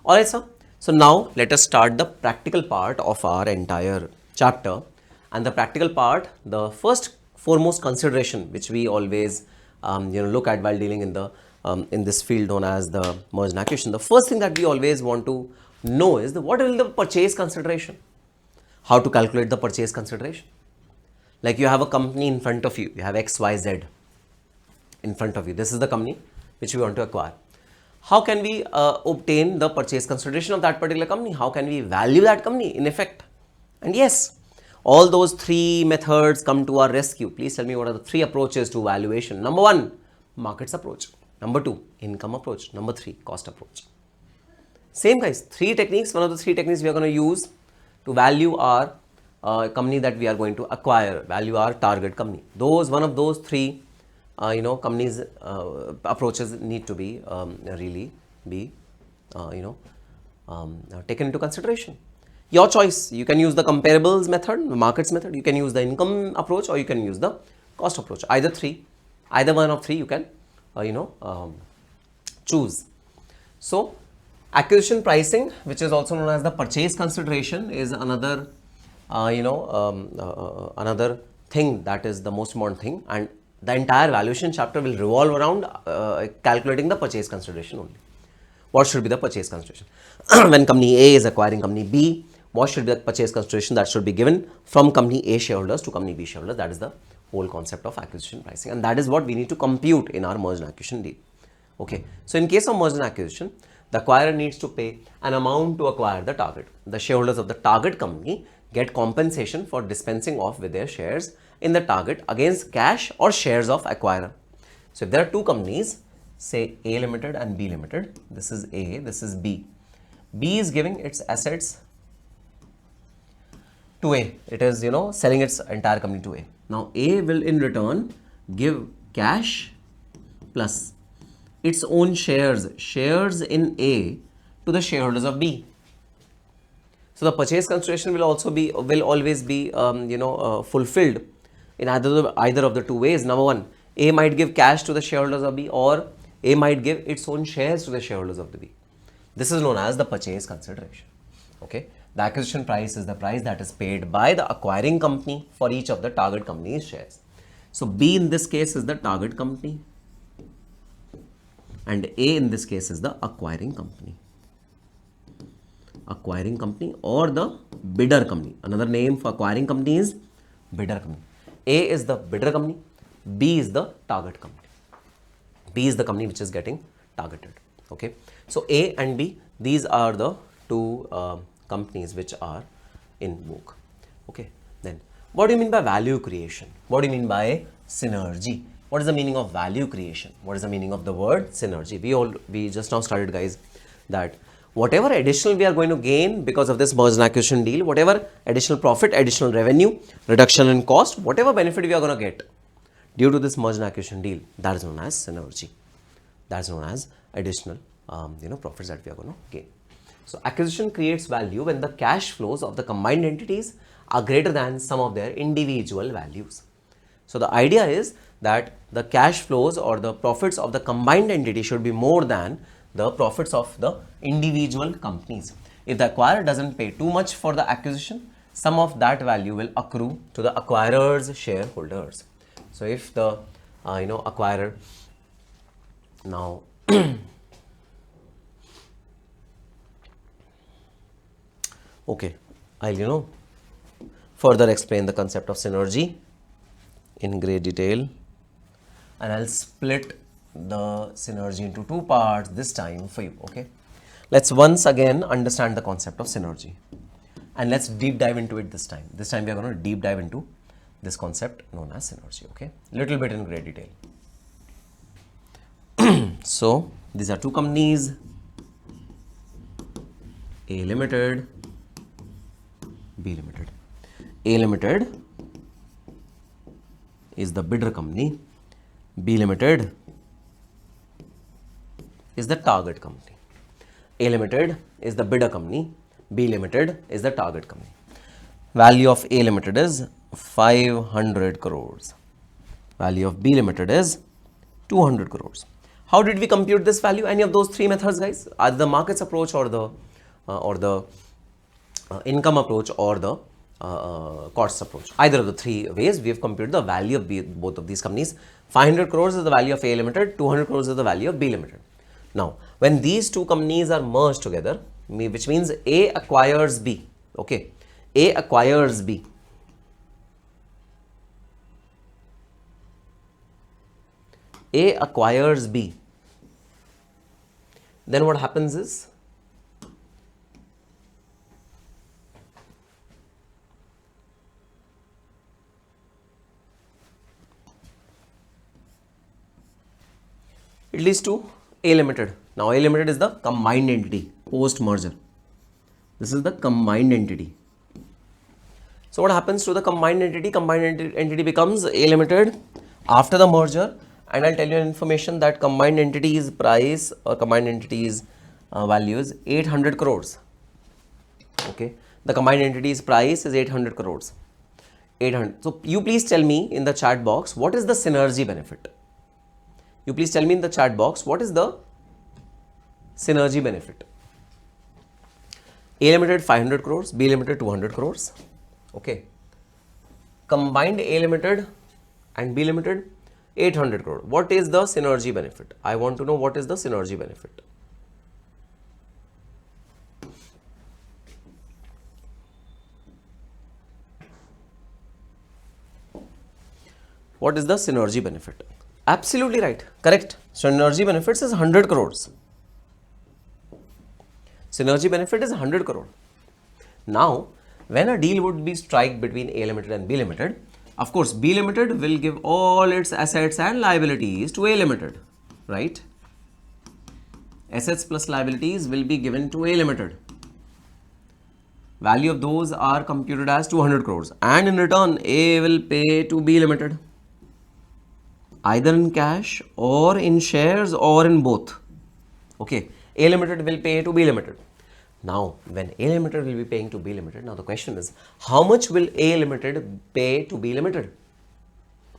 All right, sir. So now let us start the practical part of our entire chapter. And the practical part, the foremost consideration which we always look at while dealing in this field known as the merger and acquisition, the first thing that we always want to know is what will the purchase consideration. How to calculate the purchase consideration? Like you have a company in front of you, you have XYZ in front of you. This is the company which we want to acquire. How can we obtain the purchase consideration of that particular company? How can we value that company in effect? And yes, all those three methods come to our rescue. Please tell me what are the three approaches to valuation. Number one, markets approach. Number two, income approach. Number three, cost approach. Same guys, three techniques. One of the three techniques we are going to use to value our company that we are going to acquire, value our target company. One of those three companies approaches need to be really be taken into consideration. Your choice. You can use the comparables method, the markets method. You can use the income approach, or you can use the cost approach. Either one of three you can choose. So acquisition pricing, which is also known as the purchase consideration, is another another thing that is the most important thing, and the entire valuation chapter will revolve around calculating the purchase consideration only. What should be the purchase consideration? When company A is acquiring company B, what should be the purchase consideration that should be given from company A shareholders to company B shareholders? That is the whole concept of acquisition pricing, and that is what we need to compute in our merger and acquisition deal. Okay, so in case of merger and acquisition, the acquirer needs to pay an amount to acquire the target. The shareholders of the target company get compensation for dispensing off with their shares in the target against cash or shares of acquirer. So if there are two companies, say A Limited and B Limited, this is A, this is B. B is giving its assets to A. It is, selling its entire company to A. Now A will in return give cash plus its own shares in A to the shareholders of B. So the purchase consideration will always be fulfilled in either of the two ways. Number one, A might give cash to the shareholders of B, or A might give its own shares to the shareholders of the B. This is known as the purchase consideration. Okay, the acquisition price is the price that is paid by the acquiring company for each of the target company's shares. So B in this case is the target company, and A in this case is the acquiring company. Acquiring company or the bidder company. Another name for acquiring company is bidder company. A is the bidder company, B is the target company. B is the company which is getting targeted. Okay, so A and B, these are the two companies which are in vogue. Okay, then what do you mean by value creation? What do you mean by synergy? What is the meaning of value creation? What is the meaning of the word synergy? We just now started, guys, that whatever additional we are going to gain because of this merger and acquisition deal, whatever additional profit, additional revenue, reduction in cost, whatever benefit we are going to get due to this merger and acquisition deal, that is known as synergy. That is known as additional profits that we are going to gain. So acquisition creates value when the cash flows of the combined entities are greater than some of their individual values. So the idea is that the cash flows or the profits of the combined entity should be more than the profits of the individual companies. If the acquirer doesn't pay too much for the acquisition, some of that value will accrue to the acquirer's shareholders. So if the acquirer now okay, I'll further explain the concept of synergy in great detail, and I'll split the synergy into two parts this time for you. Okay, let's once again understand the concept of synergy, and let's deep dive into it this time. This time we are going to deep dive into this concept known as synergy. Okay, little bit in great detail. So these are two companies, A Limited, B Limited. A Limited is the bidder company, B Limited is the target company. A Limited is the bidder company, B Limited is the target company. Value of A Limited is 500 crores. Value of B Limited is 200 crores. How did we compute this value? Any of those three methods, guys? Either the markets approach or the income approach or the cost approach. Either of the three ways, we have computed the value of both of these companies. 500 crores is the value of A Limited, 200 crores is the value of B Limited. Now, when these two companies are merged together, which means A acquires B, okay, A acquires B. A acquires B. Then what happens is, it leads to A Limited. Now, A Limited is the combined entity post merger. This is the combined entity. So, what happens to the combined entity? Combined entity becomes A Limited after the merger, and I'll tell you information that combined entity's price or combined entity's value is 800 crores. Okay, the combined entity's price is 800 crores. 800. So, you please tell me in the chat box what is the synergy benefit. You please tell me in the chat box what is the synergy benefit. A Limited 500 crores, B Limited 200 crores. Okay. Combined A Limited and B Limited 800 crore. What is the synergy benefit? I want to know what is the synergy benefit. What is the synergy benefit? Absolutely right. Correct. Synergy benefits is 100 crores. Synergy benefit is 100 crore. Now, when a deal would be struck between A Limited and B Limited, of course, B Limited will give all its assets and liabilities to A Limited, right? Assets plus liabilities will be given to A Limited. Value of those are computed as 200 crores, and in return, A will pay to B Limited, either in cash or in shares or in both. Okay, A Limited will pay to B Limited. Now, when A Limited will be paying to B Limited, now the question is, how much will A Limited pay to B Limited?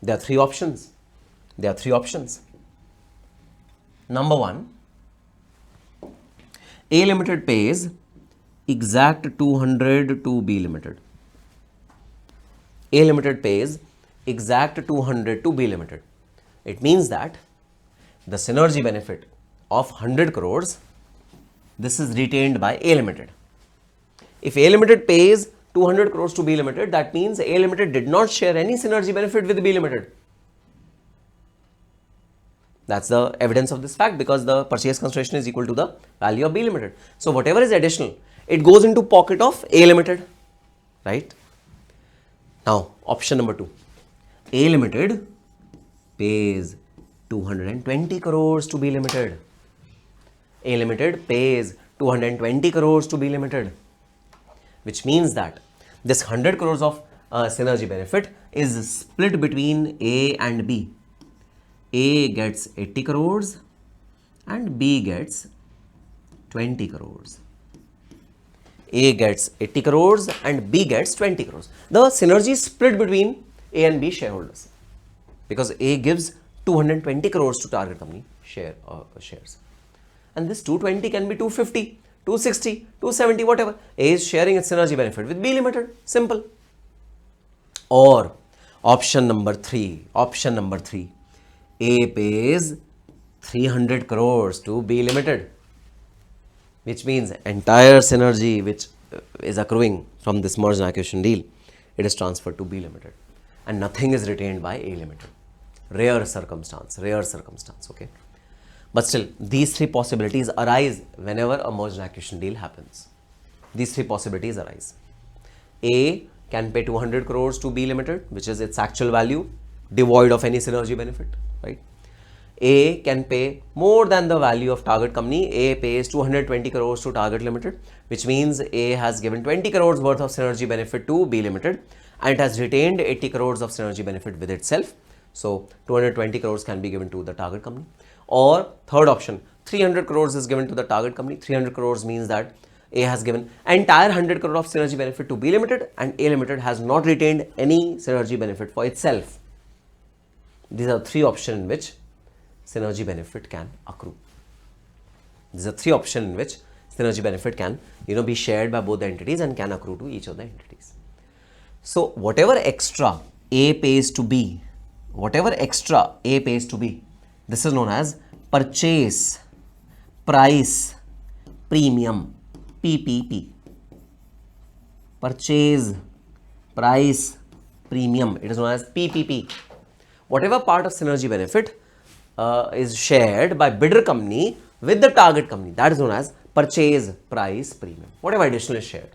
There are three options. Number one, A Limited pays exact 200 to B Limited. A Limited pays exact 200 to B Limited. It means that the synergy benefit of 100 crores, this is retained by A Limited. If A Limited pays 200 crores to B Limited, that means A Limited did not share any synergy benefit with B Limited. That's the evidence of this fact, because the purchase consideration is equal to the value of B Limited. So, whatever is additional, it goes into pocket of A Limited, right? Now, option number 2. A Limited pays 220 crores to B Limited. A Limited pays 220 crores to B Limited, which means that this 100 crores of synergy benefit is split between A and B. A gets 80 crores and B gets 20 crores. A gets 80 crores and B gets 20 crores. The synergy is split between A and B shareholders, because A gives 220 crores to target company shares. And this 220 can be 250, 260, 270, whatever. A is sharing its synergy benefit with B Limited. Simple. Or option number 3. A pays 300 crores to B Limited, which means entire synergy which is accruing from this merger and acquisition deal, it is transferred to B Limited, and nothing is retained by A Limited. Rare circumstance, okay. But still, these three possibilities arise whenever a merger and acquisition deal happens. These three possibilities arise. A can pay 200 crores to B Limited, which is its actual value, devoid of any synergy benefit, right? A can pay more than the value of target company. A pays 220 crores to target limited, which means A has given 20 crores worth of synergy benefit to B Limited, and it has retained 80 crores of synergy benefit with itself. So 220 crores can be given to the target company. Or third option, 300 crores is given to the target company. 300 crores means that A has given entire 100 crore of synergy benefit to B Limited, and A Limited has not retained any synergy benefit for itself. These are three options in which synergy benefit can accrue. These are three options in which synergy benefit can be shared by both the entities and can accrue to each of the entities. So whatever extra A pays to B, whatever extra A pays to B, this is known as purchase price premium, PPP. Purchase price premium, it is known as PPP. Whatever part of synergy benefit is shared by bidder company with the target company, that is known as purchase price premium. Whatever additional is shared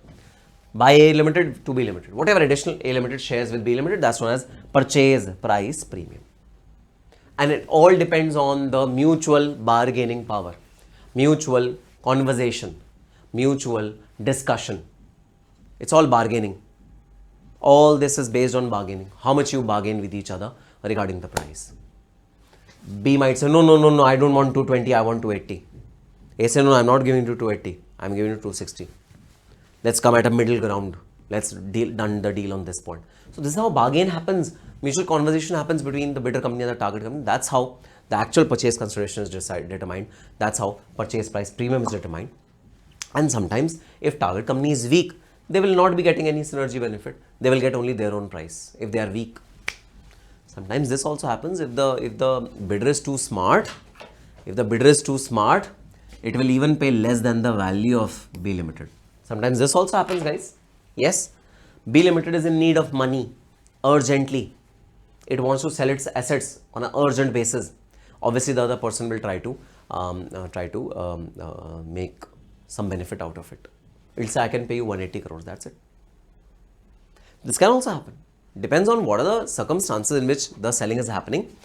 by A Limited to B Limited, whatever additional A Limited shares with B Limited, that's known as purchase price premium. And it all depends on the mutual bargaining power, mutual conversation, mutual discussion. It's all bargaining. All this is based on bargaining. How much you bargain with each other regarding the price. B might say, no, I don't want 220, I want 280. A say, no, I'm not giving you 280, I'm giving you 260. Let's come at a middle ground. Let's done the deal on this point. So this is how bargain happens. Mutual conversation happens between the bidder company and the target company. That's how the actual purchase consideration is determined. That's how purchase price premium is determined. And sometimes if target company is weak, they will not be getting any synergy benefit. They will get only their own price if they are weak. Sometimes this also happens if the bidder is too smart. If the bidder is too smart, it will even pay less than the value of B Limited. Sometimes this also happens, guys. Yes, B Limited is in need of money urgently. It wants to sell its assets on an urgent basis. Obviously, the other person will try to make some benefit out of it. It'll say, I can pay you 180 crores, that's it. This can also happen. Depends on what are the circumstances in which the selling is happening.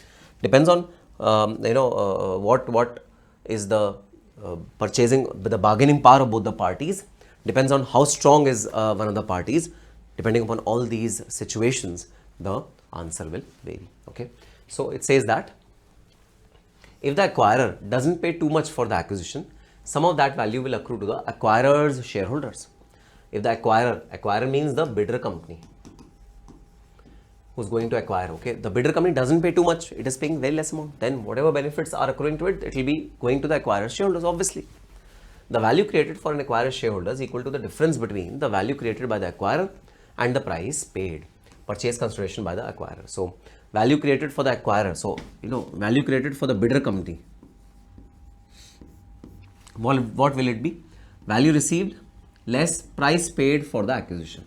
Depends on, what is the the bargaining power of both the parties. Depends on how strong is one of the parties. Depending upon all these situations, the answer will vary. Okay. So it says that if the acquirer doesn't pay too much for the acquisition, some of that value will accrue to the acquirer's shareholders. If the acquirer means the bidder company who's going to acquire, okay, the bidder company doesn't pay too much, it is paying very less amount, then whatever benefits are accruing to it, it will be going to the acquirer's shareholders, obviously. The value created for an acquirer's shareholder is equal to the difference between the value created by the acquirer and the price paid, purchase consideration by the acquirer. So, value created for the acquirer, so, value created for the bidder company. What will it be? Value received less price paid for the acquisition.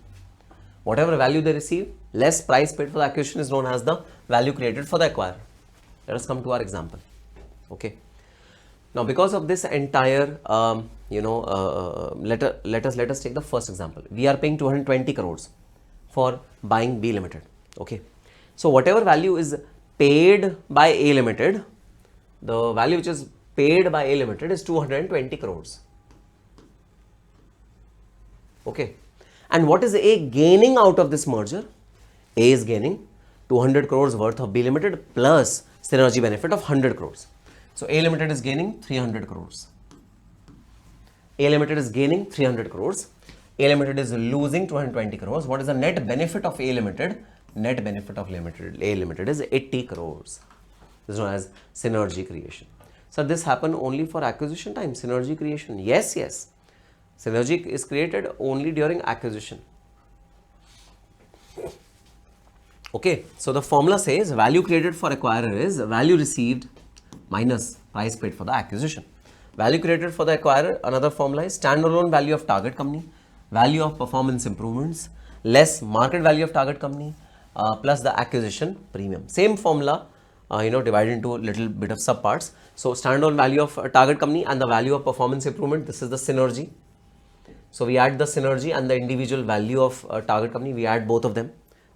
Whatever value they receive, less price paid for the acquisition is known as the value created for the acquirer. Let us come to our example. Okay. Now, because of this entire, let us take the first example. We are paying 220 crores for buying B Limited. Okay. So, whatever value is paid by A Limited, the value which is paid by A Limited is 220 crores. Okay. And what is A gaining out of this merger? A is gaining 200 crores worth of B Limited plus synergy benefit of 100 crores. So, A Limited is gaining 300 crores. A Limited is gaining 300 crores. A Limited is losing 220 crores. What is the net benefit of A Limited? Net benefit of A Limited is 80 crores. This is known as synergy creation. So, this happened only for acquisition time, synergy creation. Yes. Synergy is created only during acquisition. Okay. So, the formula says value created for acquirer is value received minus price paid for the acquisition. Value created for the acquirer, another formula is standalone value of target company, value of performance improvements, less market value of target company, plus the acquisition premium. Same formula, divided into a little bit of subparts. So, standalone value of a target company and the value of performance improvement, this is the synergy. So, we add the synergy and the individual value of a target company, we add both of them.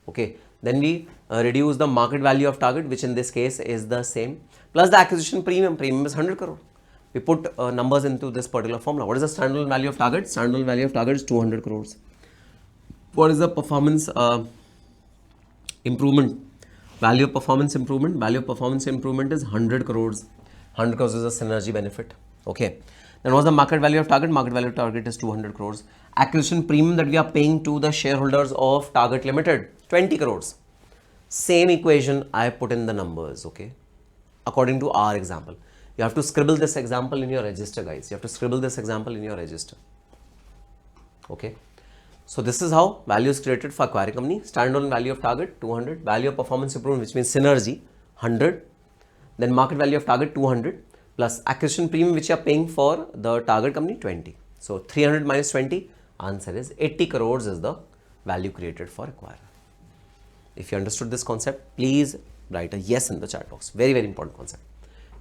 Okay. Then we reduce the market value of target, which in this case is the same, plus the acquisition premium. Premium is 100 crore. We put numbers into this particular formula. What is the standalone value of target? Standalone value of target is 200 crores. What is the performance improvement? Value of performance improvement? Value of performance improvement is 100 crores. 100 crores is a synergy benefit. Okay. Then what's the market value of target? Market value of target is 200 crores. Acquisition premium that we are paying to the shareholders of Target Limited, 20 crores. Same equation I put in the numbers, okay, according to our example. You have to scribble this example in your register, guys. You have to scribble this example in your register. Okay. So this is how value is created for acquiring company. Standalone value of target 200, value of performance improvement, which means synergy 100, then market value of target 200 plus acquisition premium which you are paying for the target company 20. So 300 minus 20, answer is 80 crores is the value created for acquirer. If you understood this concept, please write a yes in the chat box. Very, very important concept.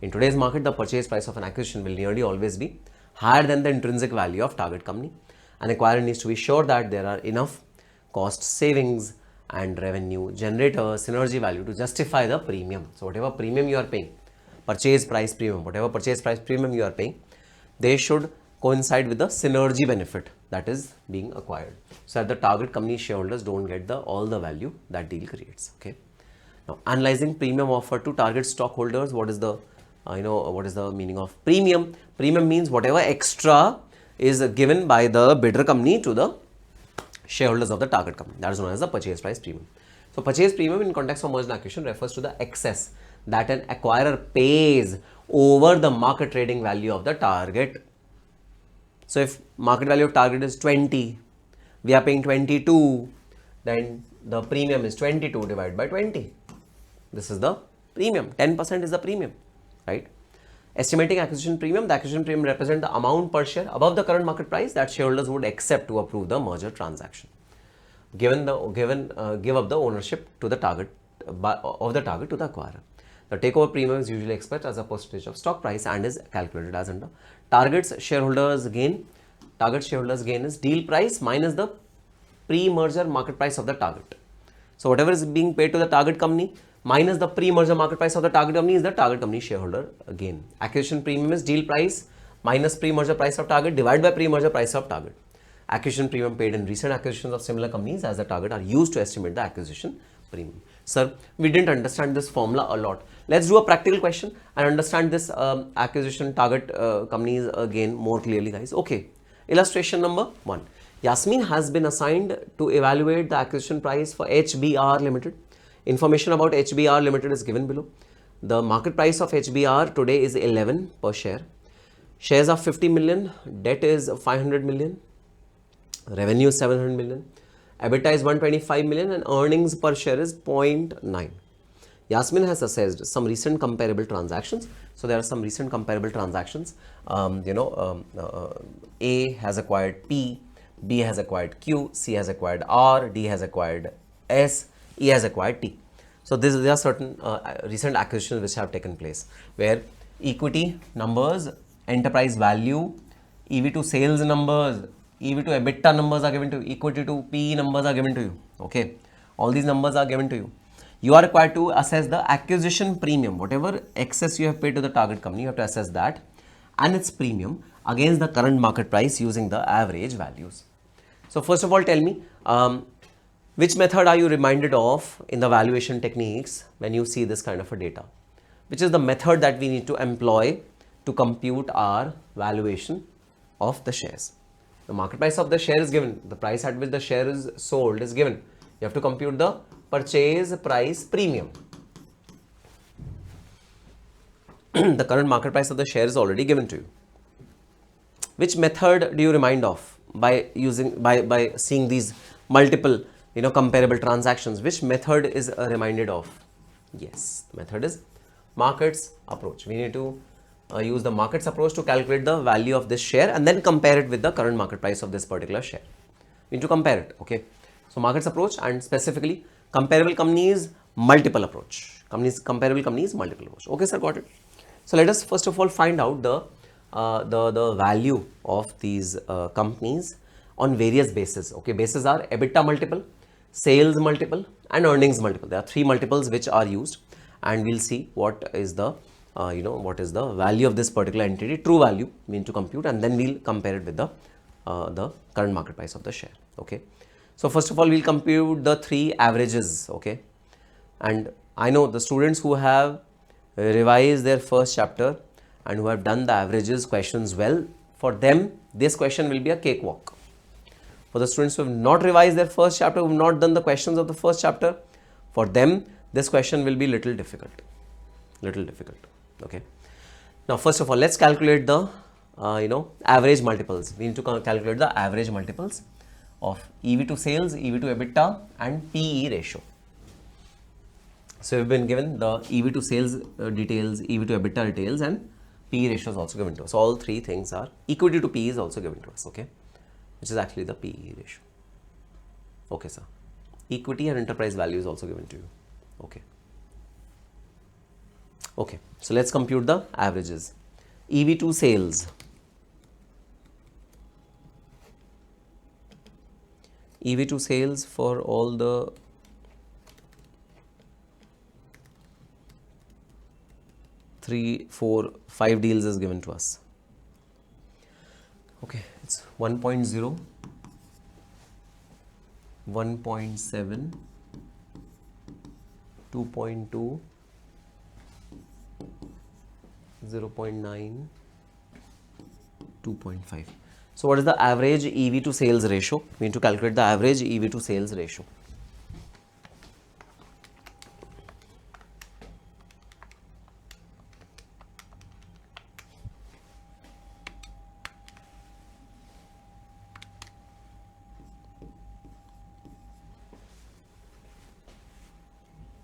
In today's market, the purchase price of an acquisition will nearly always be higher than the intrinsic value of target company. An acquirer needs to be sure that there are enough cost savings and revenue generators, synergy value to justify the premium. So whatever premium you are paying, purchase price premium, whatever purchase price premium you are paying, they should coincide with the synergy benefit that is being acquired, so that the target company shareholders don't get all the value that deal creates. Okay. Now, analyzing premium offered to target stockholders. What is the what is the meaning of premium? Premium means whatever extra is given by the bidder company to the shareholders of the target company. That is known as the purchase price premium. So purchase premium in context of merger and acquisition refers to the excess that an acquirer pays over the market trading value of the target. So if market value of target is 20, we are paying 22, then the premium is 22 divided by 20. This is the premium. 10% is the premium, right? Estimating acquisition premium. The acquisition premium represents the amount per share above the current market price that shareholders would accept to approve the merger transaction. Give up the ownership to the target of the target to the acquirer. The takeover premium is usually expressed as a percentage of stock price and is calculated as under target shareholders gain. Target shareholders gain is deal price minus the pre-merger market price of the target. So whatever is being paid to the target company minus the pre-merger market price of the target company is the target company shareholder gain. Acquisition premium is deal price minus pre-merger price of target divided by pre-merger price of target. Acquisition premium paid in recent acquisitions of similar companies as the target are used to estimate the acquisition premium. Sir, we didn't understand this formula a lot. Let's do a practical question and understand this acquisition target companies again more clearly, guys. Okay. Illustration number 1. Yasmin has been assigned to evaluate the acquisition price for HBR Limited. Information about HBR Limited is given below. The market price of HBR today is 11 per share. Shares are 50 million. Debt is 500 million. Revenue is 700 million. EBITDA is 125 million and earnings per share is 0.9. Yasmin has assessed some recent comparable transactions. So there are some recent comparable transactions. A has acquired P, B has acquired Q, C has acquired R, D has acquired S, E has acquired T. So there are certain recent acquisitions which have taken place where equity numbers, enterprise value, EV to sales numbers, EV to EBITDA numbers are given to you, equity to PE numbers are given to you. Okay, all these numbers are given to you. You are required to assess the acquisition premium. Whatever excess you have paid to the target company, you have to assess that and its premium against the current market price using the average values. So first of all, tell me, which method are you reminded of in the valuation techniques when you see this kind of a data? Which is the method that we need to employ to compute our valuation of the shares? The market price of the share is given. The price at which the share is sold is given. You have to compute the purchase price premium. The current market price of the share is already given to you. Which method do you remind of by seeing these multiple comparable transactions? Which method is reminded of? Yes, the method is markets approach. We need to use the markets approach to calculate the value of this share and then compare it with the current market price of this particular share. We need to compare it. Okay, so markets approach and specifically comparable companies multiple approach. Comparable companies multiple approach. Okay, sir, got it. So let us first of all find out the value of these companies on various bases. Okay, bases are EBITDA multiple, sales multiple and earnings multiple. There are 3 multiples which are used and we'll see what is the what is the value of this particular entity, true value we need to compute, and then we'll compare it with the current market price of the share. Okay, so first of all we'll compute the 3 averages. Okay, and I know the students who have revised their first chapter and who have done the averages questions well, for them this question will be a cakewalk. For the students who have not revised their first chapter, who have not done the questions of the first chapter, for them this question will be little difficult. Okay, now first of all let's calculate the average multiples. We need to calculate the average multiples of EV to sales, EV to EBITDA and PE ratio. So we've been given the EV to sales details, EV to EBITDA details and PE ratio is also given to us. So all three things are, equity to PE is also given to us, okay, which is actually the PE ratio. Okay, sir. Equity and enterprise value is also given to you. Okay. Okay, so let's compute the averages. EV to sales. EV to sales for all the three, four, 5 deals is given to us. Okay, it's 1.0, 1.7, 2.2, 0.9, 2.5. So what is the average EV to sales ratio? We need to calculate the average EV to sales ratio.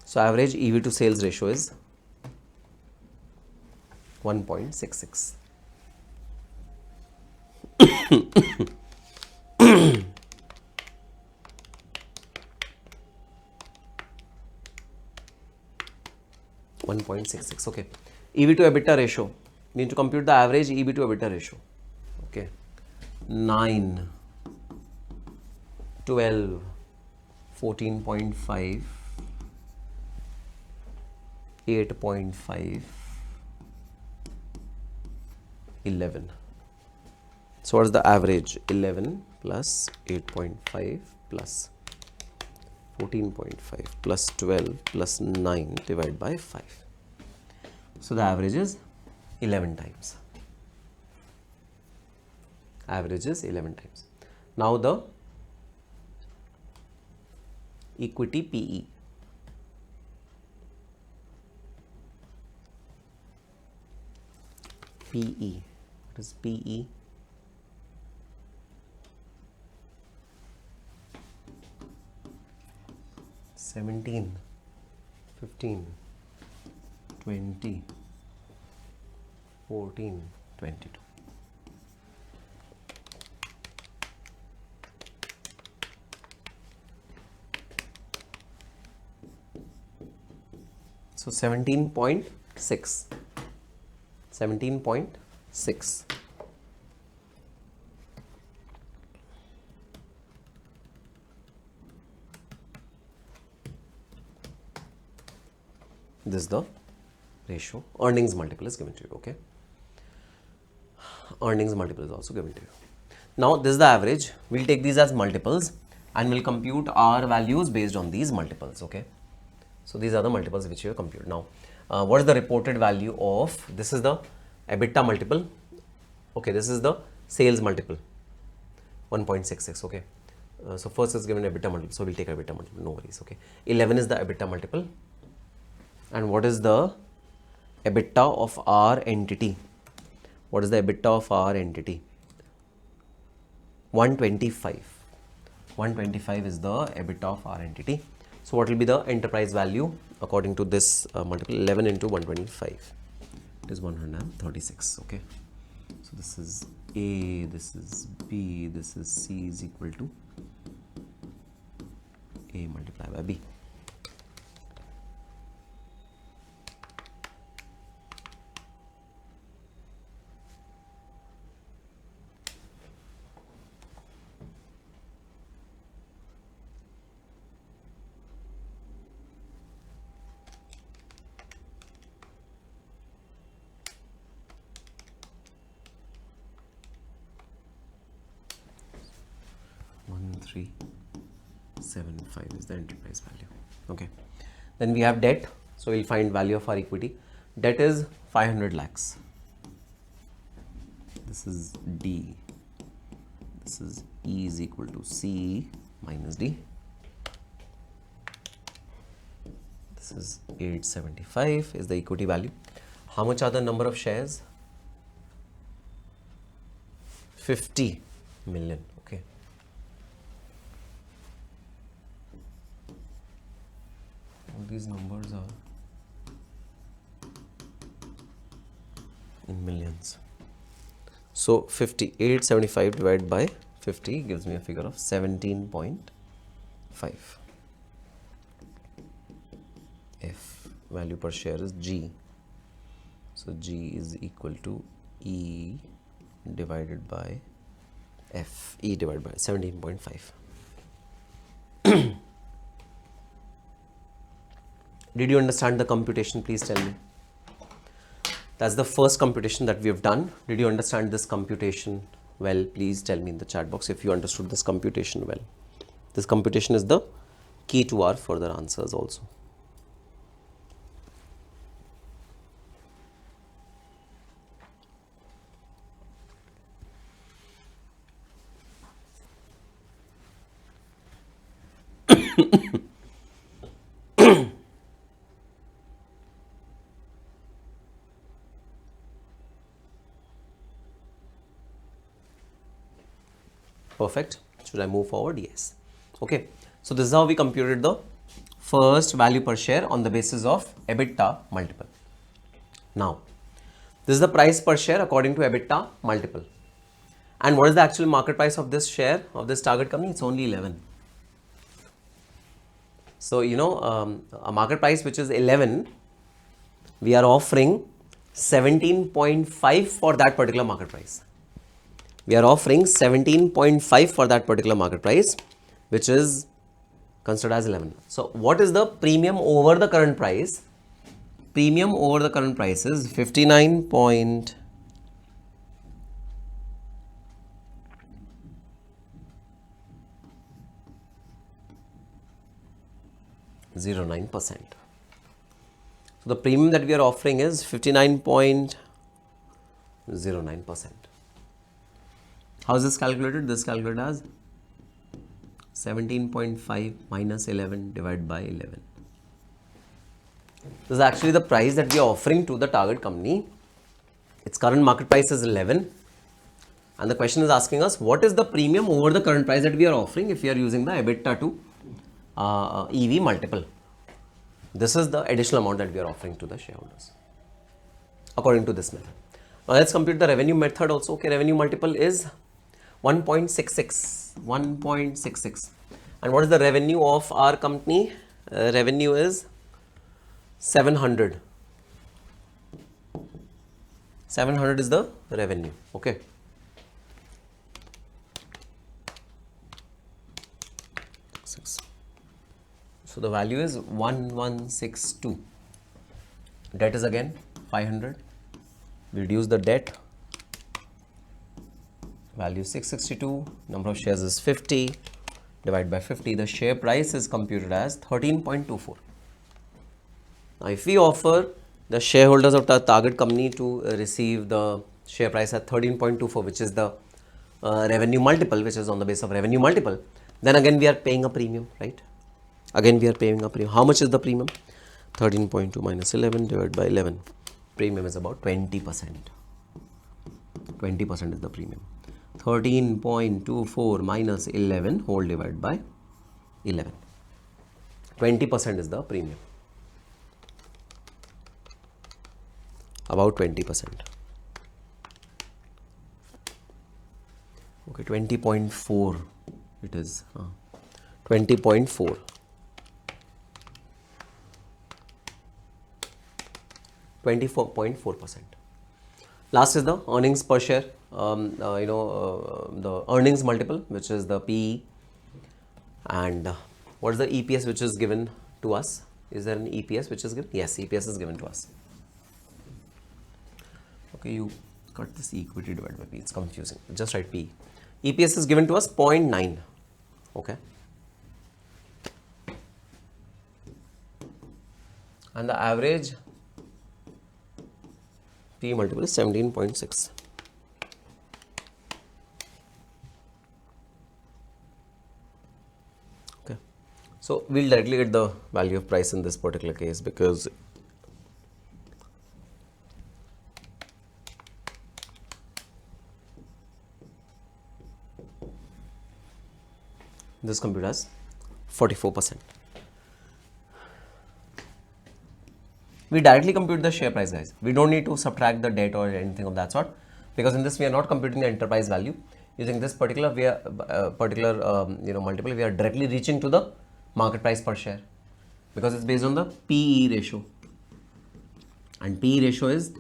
So average EV to sales ratio is 1.66. Okay. EV to EBITDA ratio. We need to compute the average EV to EBITDA ratio. Okay. 9, 12, 14.5, 8.5, 11. So what is the average? 11 plus 8.5 plus 14.5 plus 12 plus 9 divided by 5. So the average is 11 times. Average is 11 times. Now the equity PE. PE. What is PE? $17, $15, $20, $14, $22. So 17.6. 17.6. This is the ratio. Earnings multiple is given to you, okay? Earnings multiple is also given to you. Now this is the average. We'll take these as multiples and we'll compute our values based on these multiples, okay? So these are the multiples which you have computed. Now, what is the reported value of, this is the EBITDA multiple, okay, this is the sales multiple, 1.66, okay. So first is given EBITDA multiple, so we'll take EBITDA multiple, no worries, okay. 11 is the EBITDA multiple. And what is the EBITDA of our entity? What is the EBITDA of our entity? 125. 125 is the EBITDA of our entity. So what will be the enterprise value according to this multiple? 11 into 125. It is 136. Okay. So this is A, this is B, this is C is equal to A multiplied by B. Three, 7.5 is the enterprise value. Okay. Then we have debt. So we'll find value of our equity. Debt is 500 lakhs. This is D. This is E is equal to C minus D. This is 875 is the equity value. How much are the number of shares? 50 million. Okay. these numbers are in millions. So 5875 divided by 50 gives me a figure of 17.5. F value per share is G. So G is equal to E divided by F. E divided by 17.5. Did you understand the computation? Please tell me. That's the first computation that we have done. Did you understand this computation well? Please tell me in the chat box if you understood this computation well. This computation is the key to our further answers also. Perfect. Should I move forward? Yes. Okay. So this is how we computed the first value per share on the basis of EBITDA multiple. Now, this is the price per share according to EBITDA multiple. And what is the actual market price of this share of this target company? It's only 11. So, a market price which is 11, we are offering 17.5 for that particular market price. We are offering 17.5 for that particular market price, which is considered as 11. So, what is the premium over the current price? Premium over the current price is 59.09%. So, the premium that we are offering is 59.09%. How is this calculated? This is calculated as 17.5 minus 11 divided by 11. This is actually the price that we are offering to the target company. Its current market price is 11. And the question is asking us, what is the premium over the current price that we are offering if we are using the EBITDA to EV multiple? This is the additional amount that we are offering to the shareholders according to this method. Now, let's compute the revenue method also. Okay, revenue multiple is 1.66. 1.66. And what is the revenue of our company? Revenue is 700. 700 is the revenue. Okay. So the value is 1162. Debt is again 500. Reduce the debt. Value 662. Number of shares is 50. Divide by 50. The share price is computed as 13.24. Now, if we offer the shareholders of the target company to receive the share price at 13.24, which is the revenue multiple, which is on the basis of revenue multiple, then again we are paying a premium, right? Again we are paying a premium. How much is the premium? 13.2 minus 11 divided by 11. Premium is about 20%. 20% is the premium. 13.24 minus 11 whole divided by 11. 20% is the premium. About 20%. Okay, 20.4 it is. 20.4. 24.4%. Last is the earnings per share. The earnings multiple, which is the PE, and what is the EPS which is given to us? Is there an EPS which is given? Yes, EPS is given to us. Okay, you cut this equity divided by P. It's confusing. Just write P. EPS is given to us 0.9. Okay. And the average P multiple is 17.6. Okay. So we'll directly get the value of price in this particular case because this compute as 44%. we directly compute the share price, guys. We don't need to subtract the debt or anything of that sort, because in this we are not computing the enterprise value. Using this particular multiple, we are directly reaching to the market price per share, because it's based on the PE ratio, and PE ratio is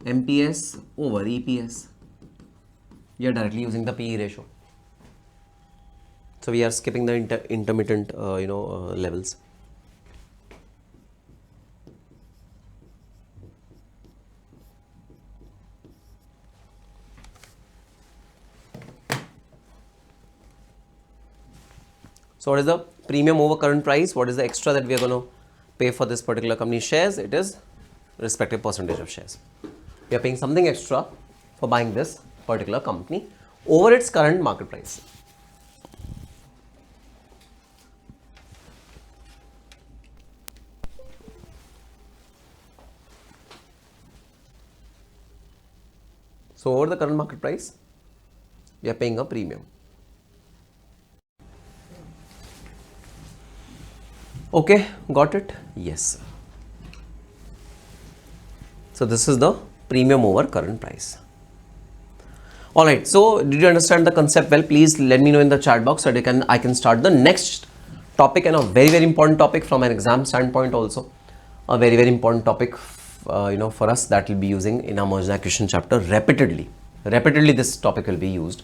MPS over EPS. We are directly using the PE ratio, so we are skipping the intermittent levels. So what is the premium over current price? What is the extra that we are going to pay for this particular company shares? It is respective percentage of shares. We are paying something extra for buying this particular company over its current market price. So over the current market price, we are paying a premium. Okay, got it? Yes. So this is the premium over current price. Alright, so did you understand the concept well? Please let me know in the chat box so that I can start the next topic, and a very, very important topic from an exam standpoint also. A very, very important topic for us that will be using in our merger and acquisition chapter repeatedly. Repeatedly this topic will be used,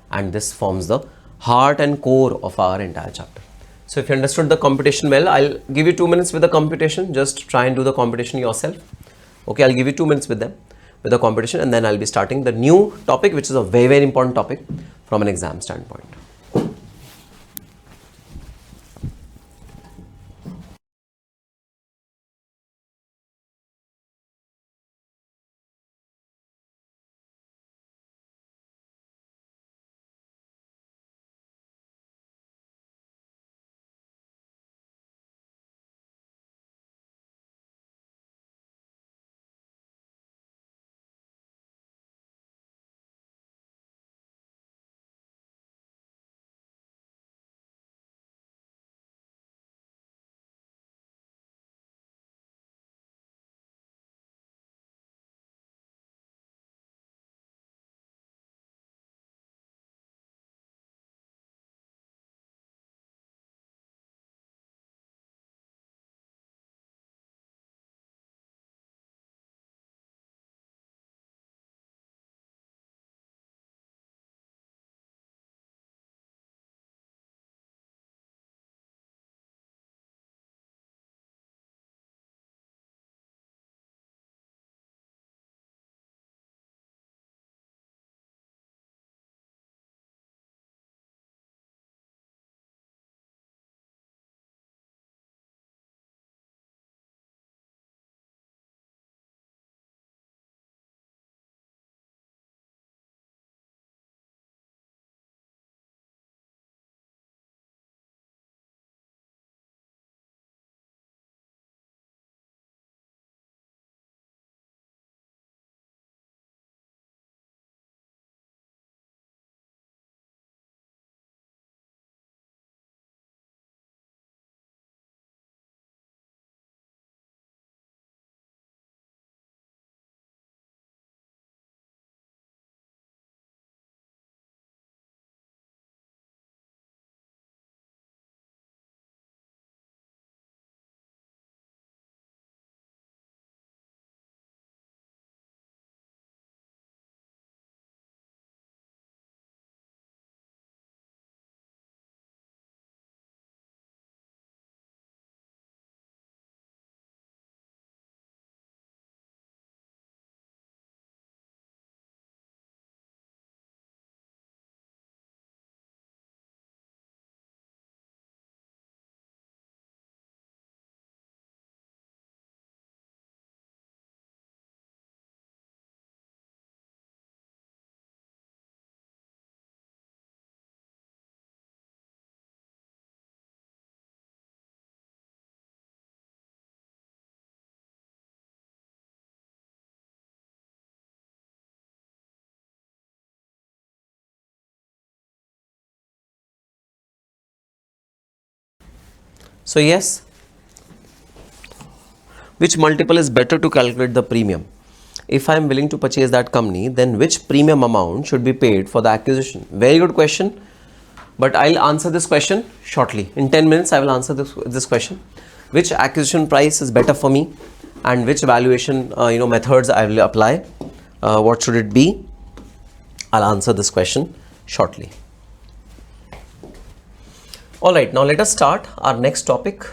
and this forms the heart and core of our entire chapter. So if you understood the computation well, I'll give you 2 minutes with the computation. Just try and do the computation yourself. Okay, I'll give you 2 minutes with them, with the computation, and then I'll be starting the new topic, which is a very, very important topic from an exam standpoint. So yes, Which multiple is better to calculate the premium? If I am willing to purchase that company, then which premium amount should be paid for the acquisition? Very good question. But I'll answer this question shortly. In 10 minutes, I will answer this question. Which acquisition price is better for me, and which valuation methods I will apply? What should it be? I'll answer this question shortly. All right, now let us start our next topic,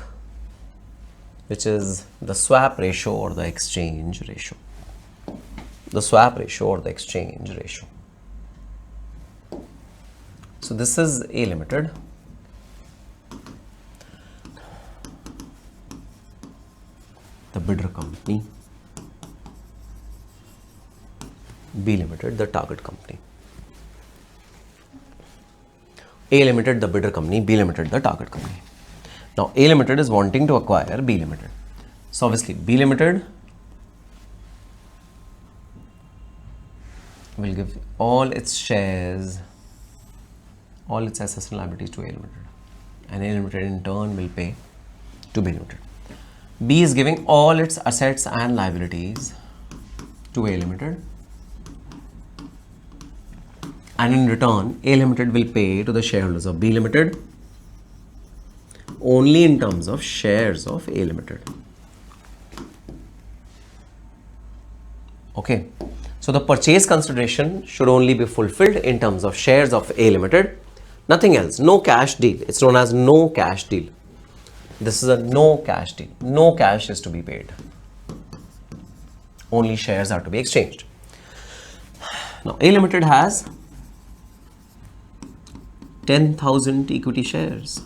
which is the swap ratio or the exchange ratio. The swap ratio or the exchange ratio. So this is A Limited. The bidder company. B Limited, the target company. A Limited, the bidder company. B Limited, the target company. Now A Limited is wanting to acquire B Limited. So obviously B Limited will give all its shares, all its assets and liabilities to A Limited, and A Limited in turn will pay to B Limited. B is giving all its assets and liabilities to A Limited, and in return A Limited will pay to the shareholders of B Limited only in terms of shares of A Limited. Okay, so the purchase consideration should only be fulfilled in terms of shares of A Limited, nothing else. No cash deal. It's known as no cash deal. This is a no cash deal. No cash is to be paid. Only shares are to be exchanged. Now A Limited has 10,000 equity shares.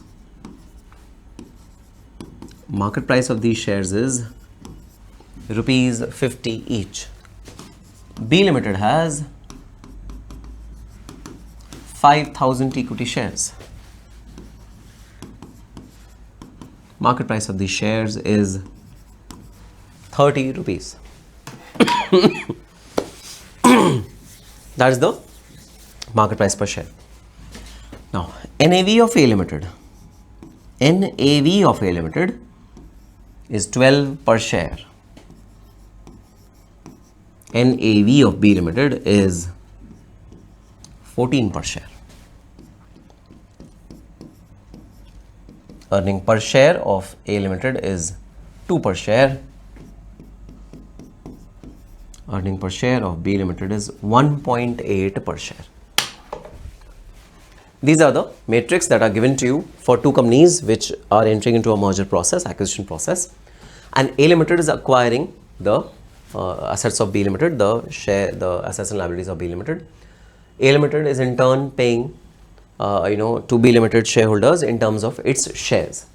Market price of these shares is rupees 50 each. B Limited has 5,000 equity shares. Market price of these shares is 30 rupees. That is the market price per share. Now, NAV of A Limited. NAV of A Limited is 12 per share. NAV of B Limited is 14 per share. Earning per share of A Limited is 2 per share. Earning per share of B Limited is 1.8 per share. These are the metrics that are given to you for two companies which are entering into a merger process, acquisition process, and A Limited is acquiring the assets of B Limited, the assets and liabilities of B Limited. A Limited is in turn paying to B Limited shareholders in terms of its shares.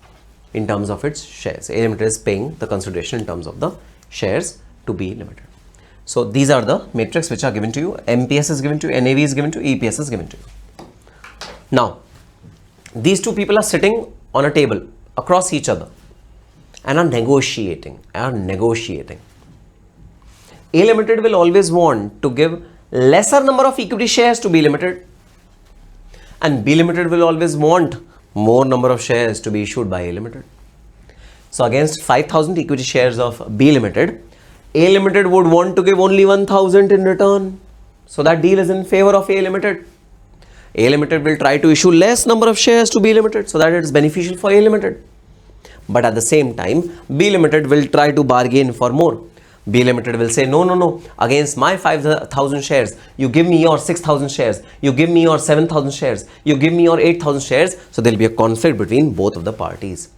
A Limited is paying the consideration in terms of the shares to B Limited. So these are the metrics which are given to you. MPS is given to you, NAV is given to you, EPS is given to you. Now, these two people are sitting on a table across each other and are negotiating. A Limited will always want to give lesser number of equity shares to B Limited, and B Limited will always want more number of shares to be issued by A Limited. So against 5,000 equity shares of B Limited, A Limited would want to give only 1,000 in return. So that deal is in favor of A Limited. A Limited will try to issue less number of shares to B Limited so that it is beneficial for A Limited. But at the same time, B Limited will try to bargain for more. B Limited will say, no, against my 5,000 shares, you give me your 6,000 shares, you give me your 7,000 shares, you give me your 8,000 shares. So there will be a conflict between both of the parties.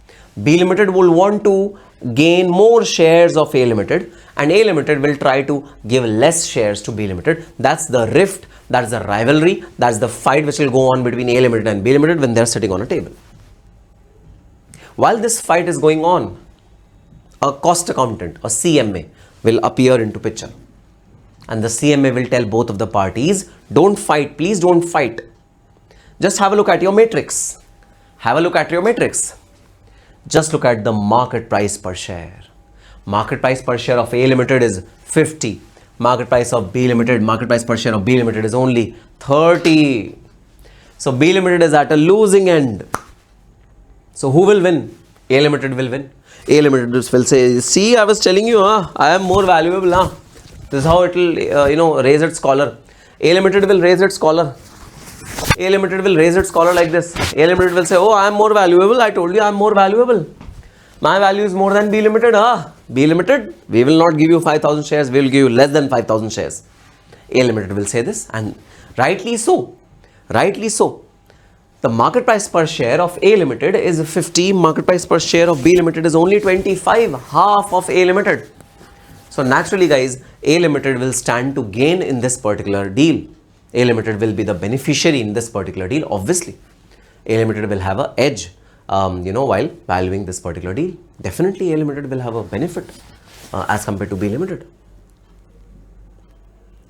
B Limited will want to gain more shares of A Limited, and A Limited will try to give less shares to B Limited. That's the rift, that's the rivalry, that's the fight which will go on between A Limited and B Limited when they are sitting on a table. While this fight is going on, a cost accountant, a CMA, will appear into picture, and the CMA will tell both of the parties, don't fight, please don't fight. Just have a look at your matrix. Just look at the market price per share. Market price per share of A Limited is 50. Market price of B Limited, market price per share of B Limited is only 30. So B Limited is at a losing end. So who will win? A Limited will win. A Limited will say, see, I was telling you, I am more valuable. This is how it will, raise its collar. A Limited will raise its collar. A Limited will raise its collar like this. A Limited will say, oh, I am more valuable. I told you I am more valuable. My value is more than B Limited. B Limited, we will not give you 5,000 shares. We will give you less than 5,000 shares. A Limited will say this, and rightly so. Rightly so. The market price per share of A Limited is 50. Market price per share of B Limited is only 25. Half of A Limited. So naturally, guys, A Limited will stand to gain in this particular deal. A Limited will be the beneficiary in this particular deal. Obviously, A Limited will have an edge, while valuing this particular deal. Definitely, A Limited will have a benefit as compared to B Limited.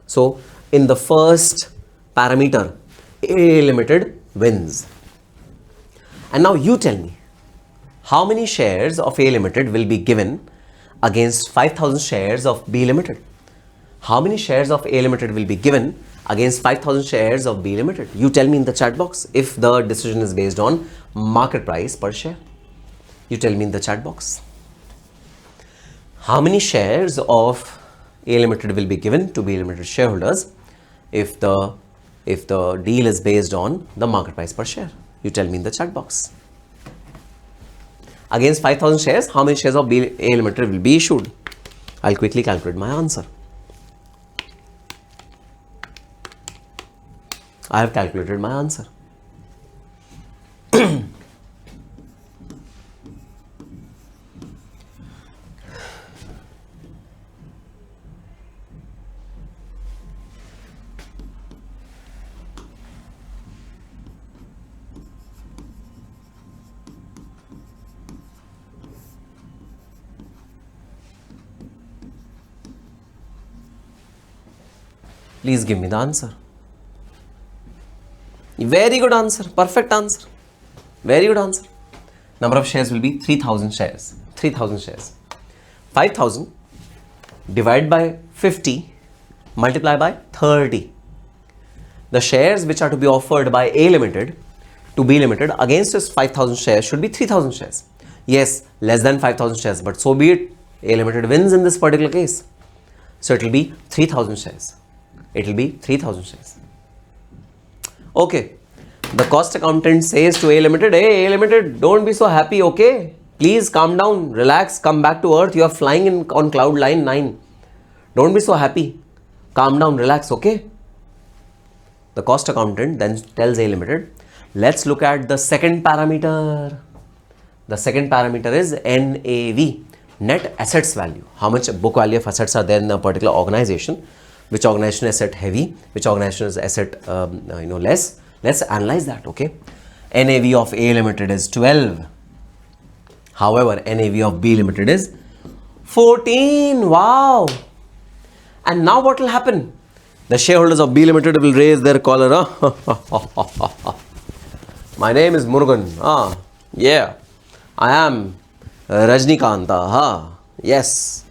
So, in the first parameter, A Limited wins. And now you tell me, how many shares of A Limited will be given against 5,000 shares of B Limited? How many shares of A Limited will be given against 5,000 shares of B Limited? You tell me in the chat box if the decision is based on market price per share. You tell me in the chat box. How many shares of A Limited will be given to B Limited shareholders if the deal is based on the market price per share? You tell me in the chat box. Against 5,000 shares, how many shares of A Limited will be issued? I'll quickly calculate my answer. I have calculated my answer. Please give me the answer. Very good answer. Perfect answer. Very good answer. Number of shares will be 3,000 shares. 3,000 shares. 5,000 divided by 50 multiply by 30. The shares which are to be offered by A Limited to B Limited against its 5,000 shares should be 3,000 shares. Yes, less than 5,000 shares, but so be it. A Limited wins in this particular case. So it will be 3,000 shares. It will be 3,000 shares. Okay. The cost accountant says to A Limited, hey, A Limited, don't be so happy, okay? Please calm down, relax, come back to earth. You are flying on cloud line 9. Don't be so happy. Calm down, relax, okay? The cost accountant then tells A Limited, let's look at the second parameter. The second parameter is NAV, net assets value. How much book value of assets are there in a particular organization? Which organization is asset heavy? Which organization is asset less? Let's analyze that, okay? NAV of A Limited is 12. However, NAV of B Limited is 14. Wow! And now what will happen? The shareholders of B Limited will raise their collar. My name is Murugan. Yeah. I am Rajnikanta. Yes.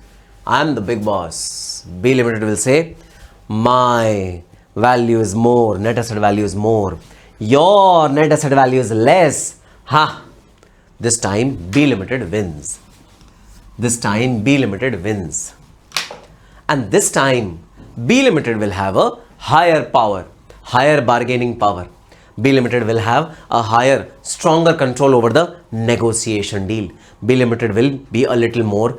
I am the big boss. B Limited will say, my value is more, net asset value is more. Your net asset value is less. This time B Limited wins. This time B Limited wins. And this time B Limited will have a higher power, higher bargaining power. B Limited will have a higher, stronger control over the negotiation deal. B Limited will be a little more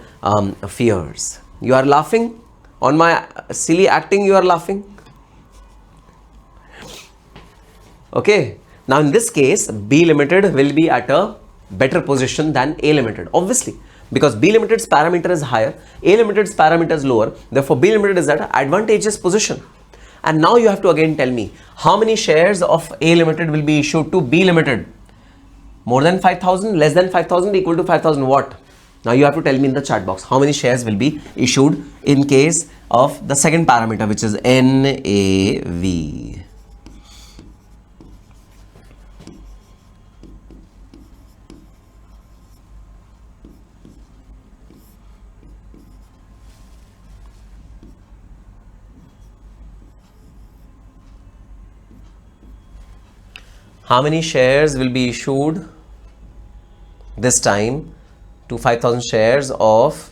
fierce. You are laughing? On my silly acting, you are laughing? Okay. Now, in this case, B Limited will be at a better position than A Limited, obviously, because B Limited's parameter is higher, A Limited's parameter is lower. Therefore, B Limited is at an advantageous position. And now you have to again tell me how many shares of A Limited will be issued to B Limited. More than 5,000, less than 5,000, equal to 5,000 what? Now you have to tell me in the chat box how many shares will be issued in case of the second parameter, which is NAV. How many shares will be issued this time to 5,000 shares of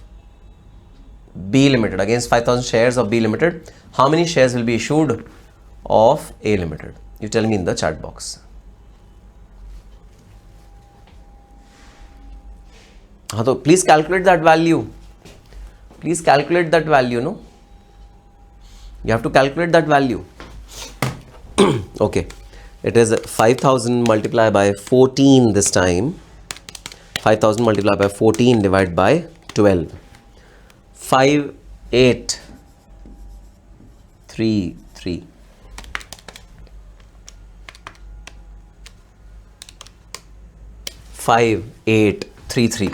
B Limited, against 5,000 shares of B Limited, how many shares will be issued of A Limited? You tell me in the chat box. So please calculate that value. Please calculate that value, no? You have to calculate that value. Okay. It is 5,000 multiplied by 14 this time. 5,000 multiplied by 14 divided by 12. 5, 8, 3, 3. Five, 8, 3, 3.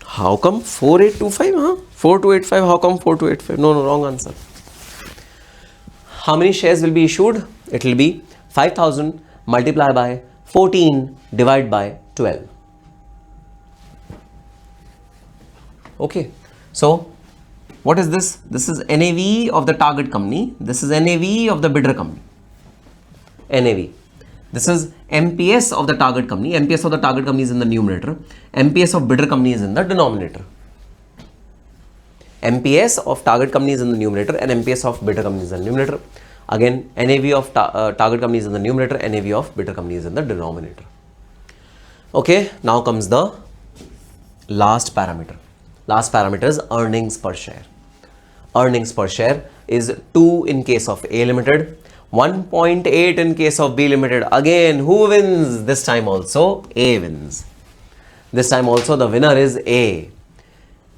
How come 4825? Huh? 4285. How come 4285? No, wrong answer. How many shares will be issued? It will be 5,000 multiplied by 14 divided by 12. Okay. So, what is this? This is NAV of the target company. This is NAV of the bidder company. NAV. This is MPS of the target company. MPS of the target company is in the numerator. MPS of bidder company is in the denominator. MPS of target company is in the numerator and MPS of bidder company is in the numerator. Again, NAV of target company is in the numerator, NAV of bidder company is in the denominator. Okay, now comes the last parameter. Last parameter is earnings per share. Earnings per share is 2 in case of A Limited, 1.8 in case of B Limited. Again, who wins? This time also A wins. This time also the winner is A.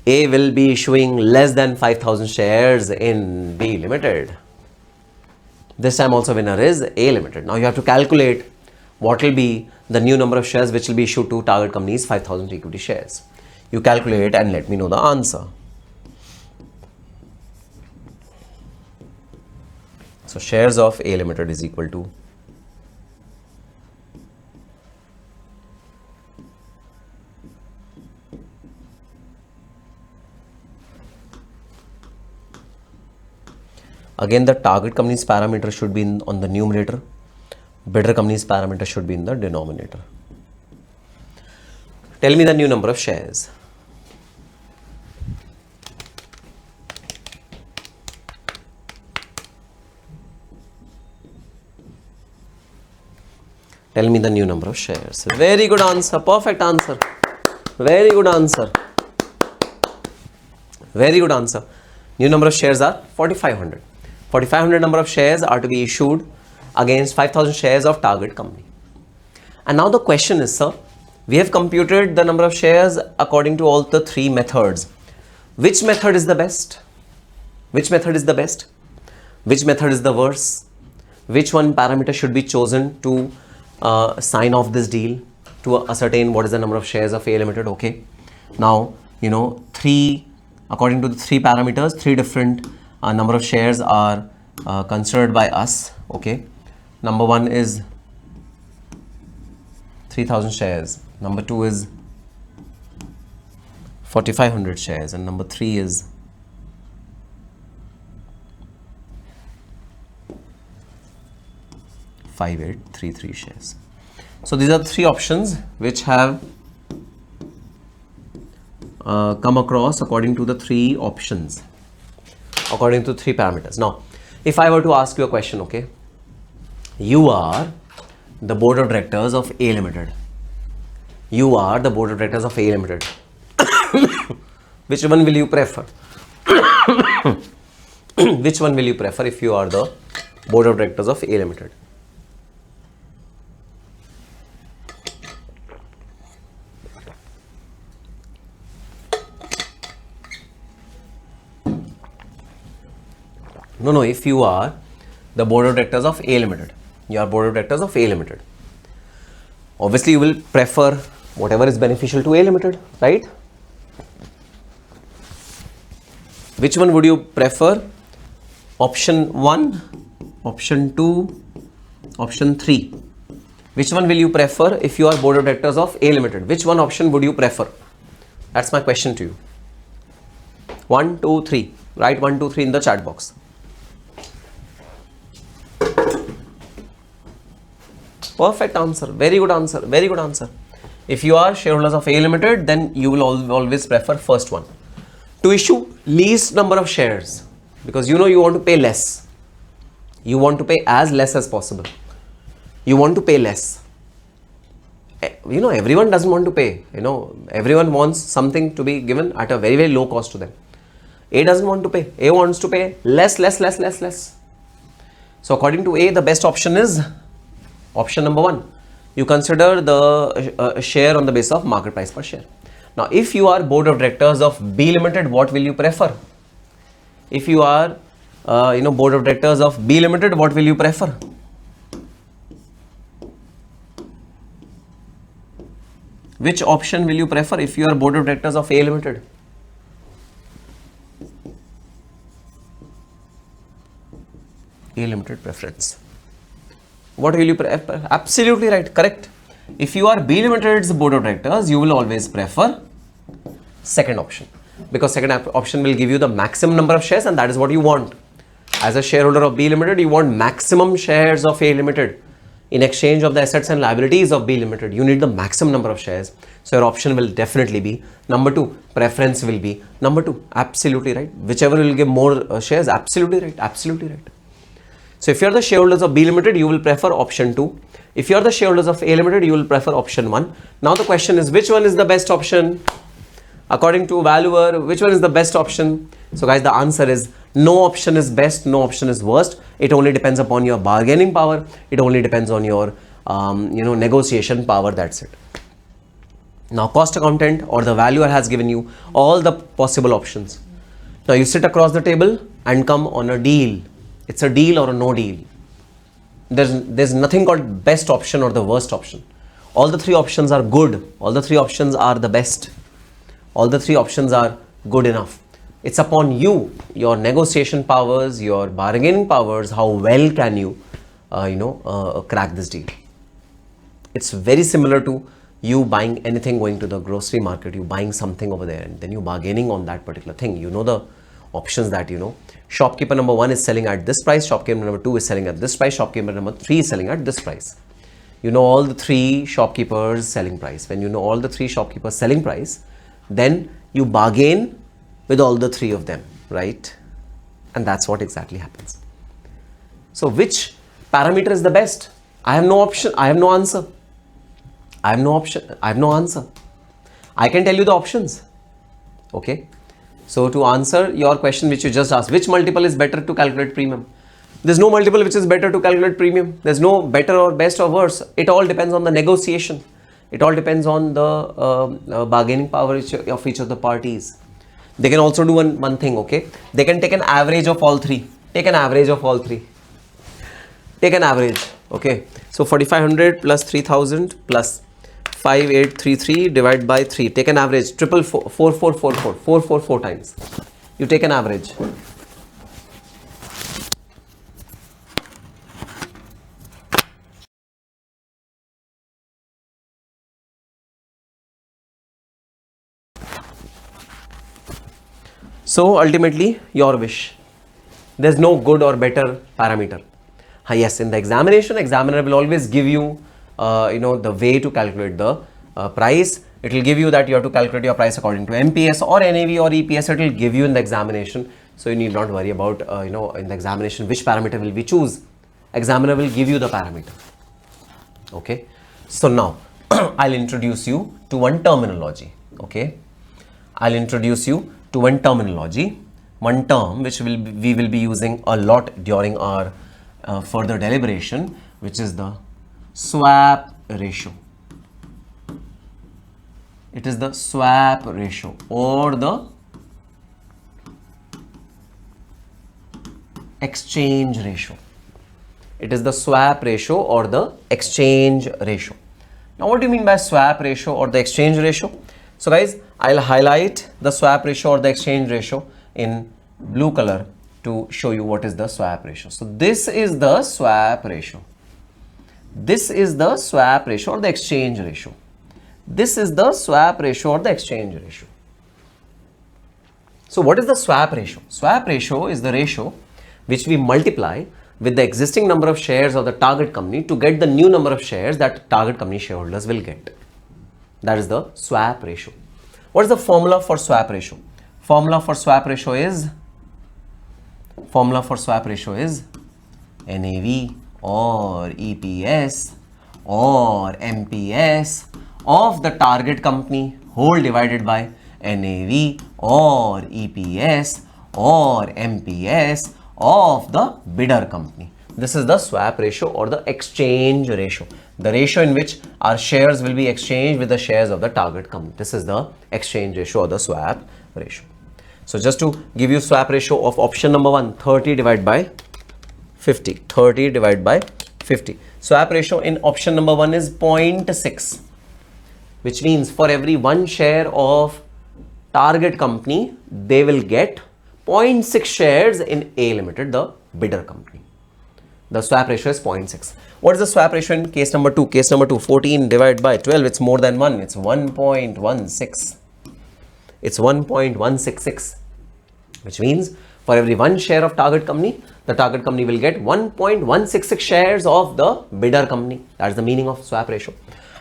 A will be issuing less than 5,000 shares in B Limited. This time also winner is A Limited. Now you have to calculate what will be the new number of shares which will be issued to target company's 5,000 equity shares. You calculate and let me know the answer. So shares of A Limited is equal to again the target company's parameter should be on the numerator, bidder company's parameter should be in the denominator. Tell me the new number of shares. Tell me the new number of shares. Very good answer. Perfect answer. Very good answer. Very good answer. New number of shares are 4,500. 4,500 number of shares are to be issued against 5,000 shares of target company. And now the question is, sir, we have computed the number of shares according to all the three methods. Which method is the best? Which method is the best? Which method is the worst? Which one parameter should be chosen to sign off this deal, to ascertain what is the number of shares of A Limited? Okay. Now, according to the three parameters, three different number of shares are considered by us. Okay. Number one is 3,000 shares. Number two is 4,500 shares. And number three is 5,833 shares. So these are the three options which have come across according to the three options, according to three parameters. Now, if I were to ask you a question, okay, you are the board of directors of A Limited. You are the board of directors of A Limited. Which one will you prefer? Which one will you prefer if you are the board of directors of A Limited? No, if you are the board of directors of A Limited, you are board of directors of A Limited. Obviously, you will prefer whatever is beneficial to A Limited, right? Which one would you prefer? Option 1, option 2, option 3. Which one will you prefer if you are board of directors of A Limited? Which one option would you prefer? That's my question to you. 1, 2, 3. Write 1, 2, 3 in the chat box. Perfect answer. Very good answer. Very good answer. If you are shareholders of A Limited, then you will always prefer first one. To issue least number of shares, because you know you want to pay less. You want to pay as less as possible. You want to pay less. You know, everyone doesn't want to pay. You know, everyone wants something to be given at a very, very low cost to them. A doesn't want to pay. A wants to pay less. So according to A, the best option is option number 1. You consider the share on the basis of market price per share. Now, if you are board of directors of B Limited, what will you prefer? If you are, board of directors of B Limited, what will you prefer? Which option will you prefer if you are board of directors of A Limited? A Limited preference. What will you prefer? Absolutely right, correct. If you are B Limited's board of directors, you will always prefer second option, because second option will give you the maximum number of shares, and that is what you want. As a shareholder of B Limited, you want maximum shares of A Limited. In exchange of the assets and liabilities of B Limited, you need the maximum number of shares. So your option will definitely be number 2. Preference will be number 2. Absolutely right. Whichever will give more shares, absolutely right. Absolutely right. So if you are the shareholders of B Limited, you will prefer option 2. If you are the shareholders of A Limited, you will prefer option 1. Now the question is, which one is the best option? According to valuer, which one is the best option? So guys, the answer is no option is best, no option is worst. It only depends upon your bargaining power. It only depends on your negotiation power. That's it. Now cost accountant or the valuer has given you all the possible options. Now you sit across the table and come on a deal. It's a deal or a no deal. There's nothing called best option or the worst option. All the 3 options are good. All the 3 options are the best. All the 3 options are good enough. It's upon you, your negotiation powers, your bargaining powers, how well can you, crack this deal. It's very similar to you buying anything, going to the grocery market, you buying something over there and then you bargaining on that particular thing. You know the options that shopkeeper number 1 is selling at this price, shopkeeper number 2 is selling at this price, shopkeeper number 3 is selling at this price. You know all the 3 shopkeepers selling price. When you know all the 3 shopkeepers selling price, then you bargain with all the 3 of them, right? And that's what exactly happens. So which parameter is the best? I have no option. I have no answer. I have no option. I have no answer. I can tell you the options. Okay. So to answer your question which you just asked, which multiple is better to calculate premium? There's no multiple which is better to calculate premium. There's no better or best or worse. It all depends on the negotiation. It all depends on the bargaining power of each of the parties. They can also do one thing, okay? They can take an average of all 3. Take an average of all 3. Take an average, okay? So 4500 plus 3000 plus 5833 divided by 3. Take an average. 44444 times. You take an average. So ultimately, your wish. There's no good or better parameter. Yes, in the examination, examiner will always give you, the way to calculate the price. It will give you that you have to calculate your price according to MPS or NAV or EPS. It will give you in the examination. So you need not worry about, in the examination, which parameter will we choose. Examiner will give you the parameter. Okay. So now, I'll introduce you to one terminology. Okay. I'll introduce you to one terminology, one term which we will be using a lot during our further deliberation, which is the swap ratio. It is the swap ratio or the exchange ratio. It is the swap ratio or the exchange ratio. Now, what do you mean by swap ratio or the exchange ratio? So guys, I'll highlight the swap ratio or the exchange ratio in blue color to show you what is the swap ratio. So this is the swap ratio. This is the swap ratio or the exchange ratio. This is the swap ratio or the exchange ratio. So what is the swap ratio? Swap ratio is the ratio which we multiply with the existing number of shares of the target company to get the new number of shares that target company shareholders will get. That is the swap ratio. What is the formula for swap ratio? Formula for swap ratio is NAV or EPS or MPS of the target company whole divided by NAV or EPS or MPS of the bidder company. This is the swap ratio or the exchange ratio. The ratio in which our shares will be exchanged with the shares of the target company. This is the exchange ratio or the swap ratio. So just to give you swap ratio of option number 1, 30 divided by 50. 30 divided by 50. Swap ratio in option number 1 is 0.6, which means for every 1 share of target company, they will get 0.6 shares in A Limited, the bidder company. The swap ratio is 0.6. What is the swap ratio in case number 2? Case number 2, 14 divided by 12, it's more than 1. It's 1.16. It's 1.166, which means for every 1 share of target company, the target company will get 1.166 shares of the bidder company. That is the meaning of swap ratio.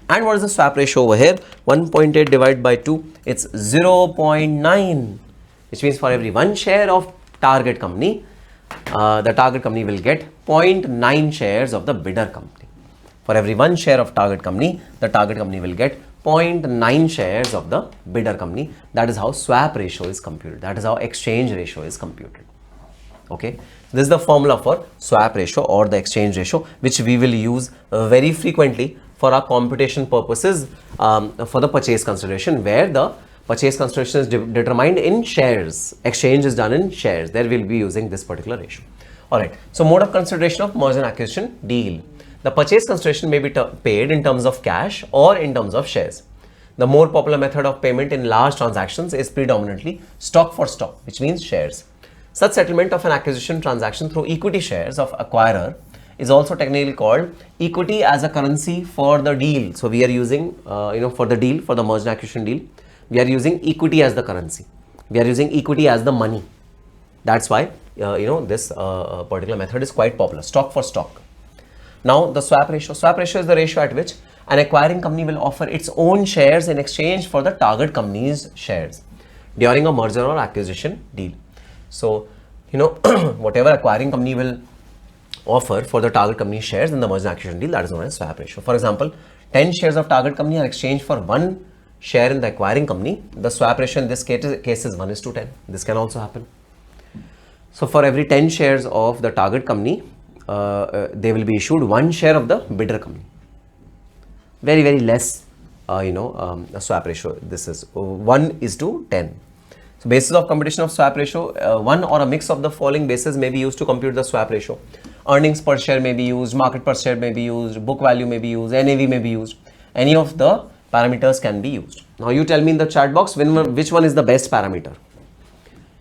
And what is the swap ratio over here? 1.8 divided by 2, it's 0.9, which means for every 1 share of target company, the target company will get 0.9 shares of the bidder company. For every 1 share of target company, the target company will get 0.9 shares of the bidder company. That is how swap ratio is computed. That is how exchange ratio is computed. Okay. This is the formula for swap ratio or the exchange ratio, which we will use very frequently for our computation purposes for the purchase consideration, where the purchase consideration is determined in shares. Exchange is done in shares. There we'll be using this particular ratio. Alright. So mode of consideration of merger and acquisition deal. The purchase consideration may be paid in terms of cash or in terms of shares. The more popular method of payment in large transactions is predominantly stock for stock, which means shares. Such settlement of an acquisition transaction through equity shares of acquirer is also technically called equity as a currency for the deal. So we are using, for the deal, for the merger and acquisition deal, we are using equity as the currency. We are using equity as the money. That's why, this particular method is quite popular, stock for stock. Now the swap ratio. Swap ratio is the ratio at which an acquiring company will offer its own shares in exchange for the target company's shares during a merger or acquisition deal. So, whatever acquiring company will offer for the target company shares in the merger and acquisition deal, that is known as swap ratio. For example, 10 shares of target company are exchanged for 1 share in the acquiring company. The swap ratio in this case is 1:10. This can also happen. So for every 10 shares of the target company, they will be issued 1 share of the bidder company. Very, very less, a swap ratio. This is 1:10. So basis of computation of swap ratio, one or a mix of the following bases may be used to compute the swap ratio. Earnings per share may be used, market per share may be used, book value may be used, NAV may be used. Any of the parameters can be used. Now you tell me in the chat box which one is the best parameter.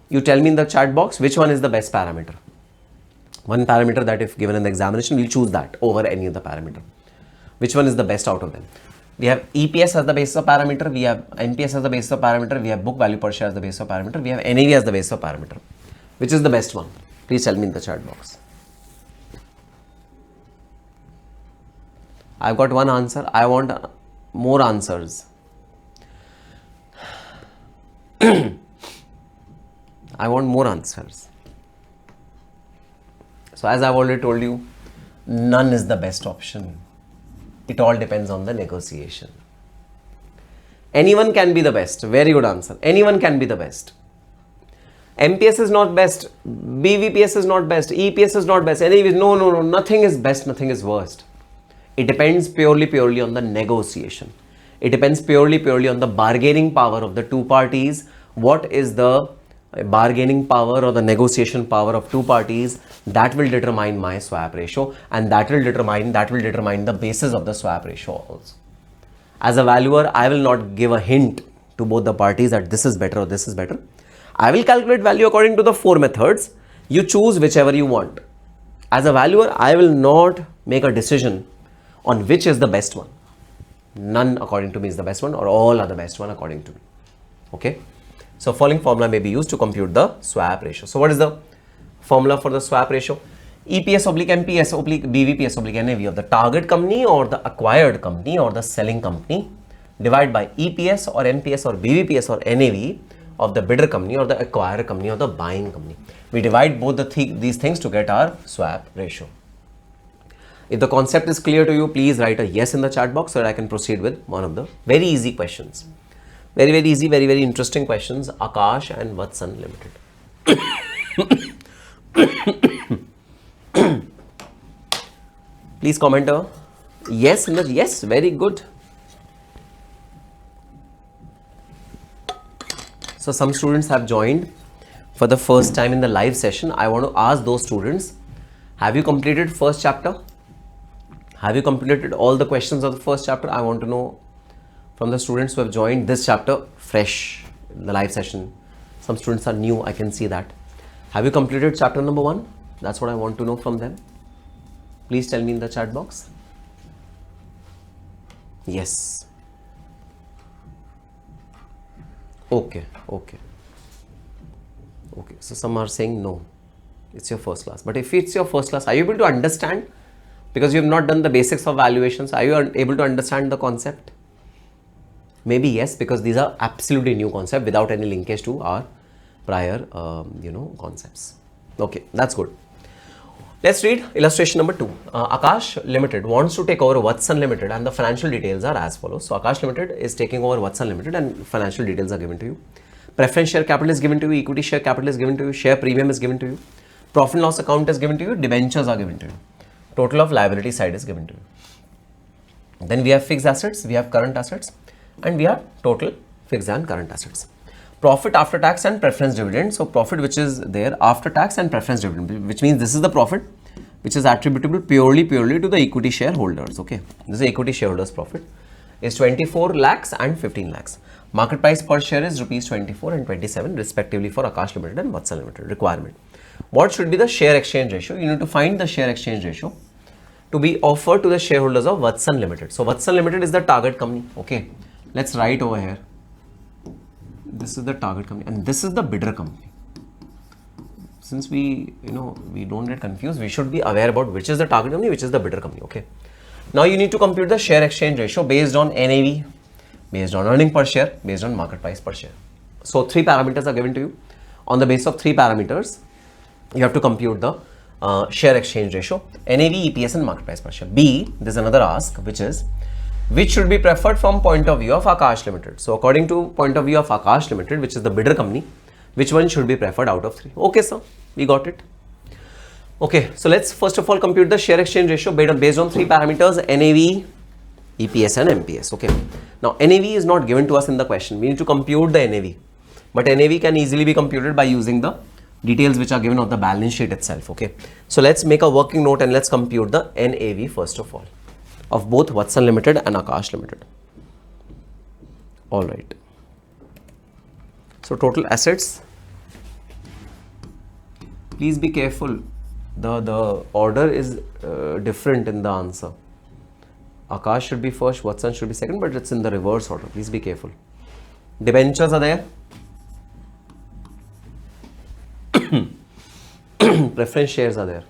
You tell me in the chat box which one is the best parameter. One parameter that if given in the examination, we'll choose that over any other parameter. Which one is the best out of them? We have EPS as the basis of parameter, we have NPS as the basis of parameter, we have book value per share as the basis of parameter, we have NAV as the basis of parameter. Which is the best one? Please tell me in the chat box. I've got one answer. I want more answers. I want more answers. So as I've already told you, none is the best option. It all depends on the negotiation. Anyone can be the best. Very good answer. Anyone can be the best. MPS is not best. BVPS is not best. EPS is not best. Anyways, no. Nothing is best. Nothing is worst. It depends purely on the negotiation. It depends purely on the bargaining power of the two parties. What is the bargaining power or the negotiation power of two parties? That will determine my swap ratio, and that will determine the basis of the swap ratio also. As a valuer, I will not give a hint to both the parties that this is better or this is better. I will calculate value according to the 4 methods. You choose whichever you want. As a valuer, I will not make a decision on which is the best one. None according to me is the best one, or all are the best one according to me. Okay. So following formula may be used to compute the swap ratio. So what is the formula for the swap ratio? EPS oblique MPS oblique BVPS oblique NAV of the target company or the acquired company or the selling company divide by EPS or NPS or BVPS or NAV of the bidder company or the acquirer company or the buying company. We divide both these things to get our swap ratio. If the concept is clear to you, please write a yes in the chat box so that I can proceed with one of the very easy questions. Very, very easy, very, very interesting questions. Akash and Vatsan Limited. Please comment a yes in the yes. Very good. So some students have joined for the first time in the live session. I want to ask those students, have you completed first chapter? Have you completed all the questions of the first chapter? I want to know from the students who have joined this chapter fresh in the live session. Some students are new, I can see that. Have you completed chapter number 1? That's what I want to know from them. Please tell me in the chat box. Yes. Okay. So some are saying no, it's your first class. But if it's your first class, are you able to understand? Because you have not done the basics of valuations, are you able to understand the concept? Maybe yes, because these are absolutely new concepts without any linkage to our prior, concepts. Okay, that's good. Let's read illustration number 2. Akash Limited wants to take over Vatsan Limited and the financial details are as follows. So Akash Limited is taking over Vatsan Limited and financial details are given to you. Preference share capital is given to you, equity share capital is given to you, share premium is given to you, profit and loss account is given to you, debentures are given to you. Total of liability side is given to you. Then we have fixed assets, we have current assets, and we have total fixed and current assets. Profit after tax and preference dividend. So profit which is there after tax and preference dividend, which means this is the profit which is attributable purely to the equity shareholders. Okay, this is equity shareholders profit is 24 lakhs and 15 lakhs. Market price per share is rupees 24 and 27 respectively for Akash Limited and Vatsan Limited. Requirement. What should be the share exchange ratio? You need to find the share exchange ratio to be offered to the shareholders of Vatsan Limited. So Vatsan Limited is the target company. Okay, let's write over here. This is the target company and this is the bidder company. Since we don't get confused, we should be aware about which is the target company, which is the bidder company. Okay. Now you need to compute the share exchange ratio based on NAV, based on earning per share, based on market price per share. So 3 parameters are given to you. On the basis of 3 parameters, you have to compute the share exchange ratio, NAV, EPS and market price per share. B, there's another ask which is, which should be preferred from point of view of Akash Limited. So according to point of view of Akash Limited, which is the bidder company, which one should be preferred out of 3? Okay, sir, we got it. Okay, so let's first of all compute the share exchange ratio based on 3 parameters, NAV, EPS and MPS. Okay, now NAV is not given to us in the question. We need to compute the NAV, but NAV can easily be computed by using the details which are given on the balance sheet itself. Okay, so let's make a working note and let's compute the NAV first of all of both Vatsan Limited and Akash Limited. All right. So total assets. Please be careful. The order is different in the answer. Akash should be first, Vatsan should be second, but it's in the reverse order. Please be careful. Debentures are there. Preference shares are there.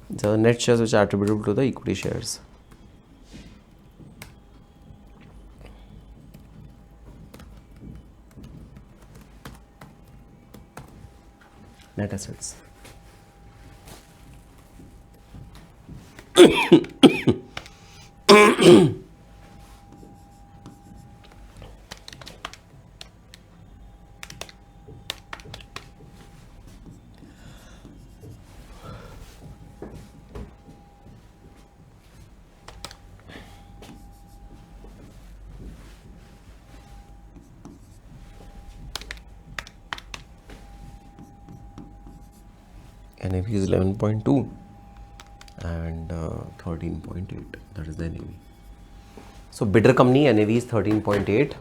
The net shares which are attributable to the equity shares. Net assets. NAV is 11.2 and 13.8. That is the NAV. So bidder company NAV is 13.8.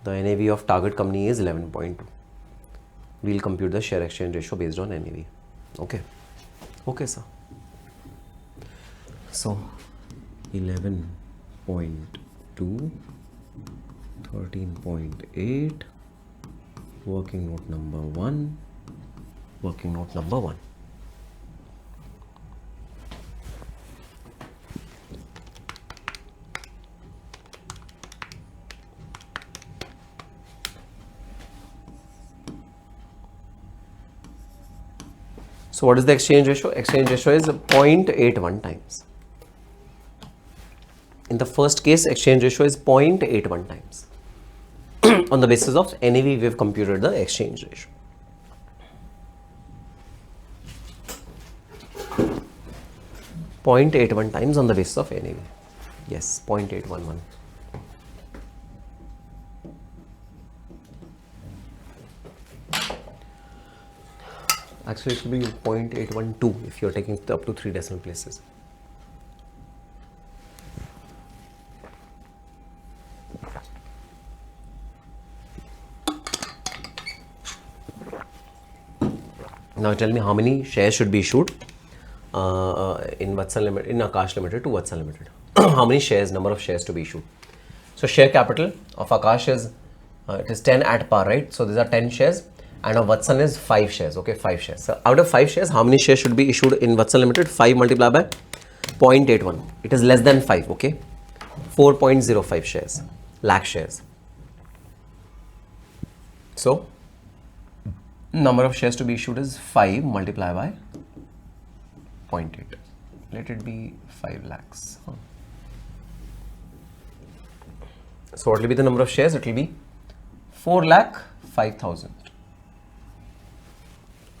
The NAV of target company is 11.2. We'll compute the share exchange ratio based on NAV. Okay. Okay, sir. So 11.2 2, 13.8, working note number 1, working note number 1. So what is the exchange ratio? Exchange ratio is 0.81 times. In the first case, exchange ratio is 0.81 times. On the basis of NAV, we have computed the exchange ratio. .81 times on the basis of NAV. Yes, 0.811. Actually, it should be 0.812 if you are taking up to 3 decimal places. Now tell me how many shares should be issued in Vatsan Limited, in Akash Limited to Vatsan Limited. How many shares, number of shares to be issued? So share capital of Akash is it is 10 at par, right? So these are 10 shares, and of Vatsan is 5 shares. Okay, 5 shares. So out of 5 shares, how many shares should be issued in Vatsan Limited? 5 multiplied by 0.81. It is less than 5. Okay, 4.05 shares, lakh shares. So number of shares to be issued is 5 multiplied by 0.8. Let it be 5 lakhs. So what will be the number of shares? It will be 4,05,000.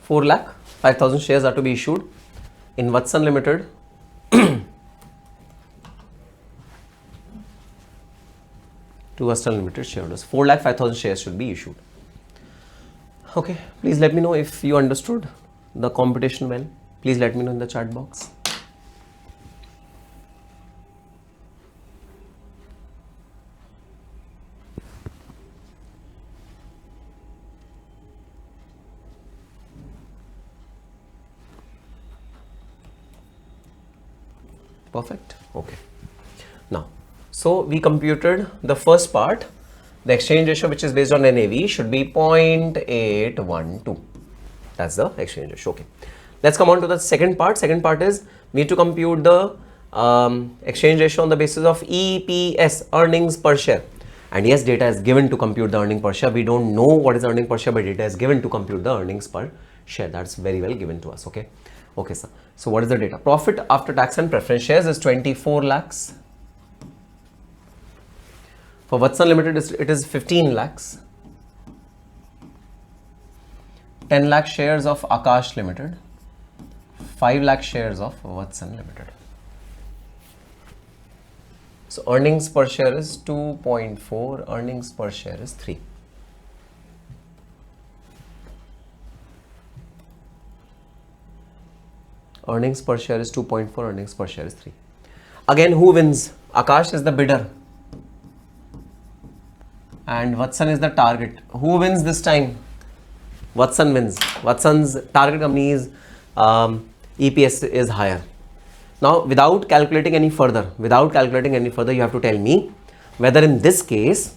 4,05,000 shares are to be issued in Vatsan Limited to Vatsan Limited shareholders. 4,05,000 shares should be issued. Okay, please let me know if you understood the computation well. Please let me know in the chat box. Perfect. Okay. Now, so we computed the first part. The exchange ratio, which is based on NAV, should be 0.812. That's the exchange ratio. Okay. Let's come on to the second part. Second part is we need to compute the exchange ratio on the basis of EPS, earnings per share. And yes, data is given to compute the earning per share. We don't know what is earning per share, but data is given to compute the earnings per share. That's very well given to us. Okay. Okay, sir. So what is the data? Profit after tax and preference shares is 24 lakhs. For Vatsan Limited, it is 15 lakhs. 10 lakh shares of Akash Limited. 5 lakh shares of Vatsan Limited. So earnings per share is 2.4. Earnings per share is 3. Earnings per share is 2.4. Earnings per share is 3. Again, who wins? Akash is the bidder. And Vatsan is the target. Who wins this time? Vatsan wins. Vatsan's target company is EPS is higher. Now, without calculating any further, you have to tell me whether in this case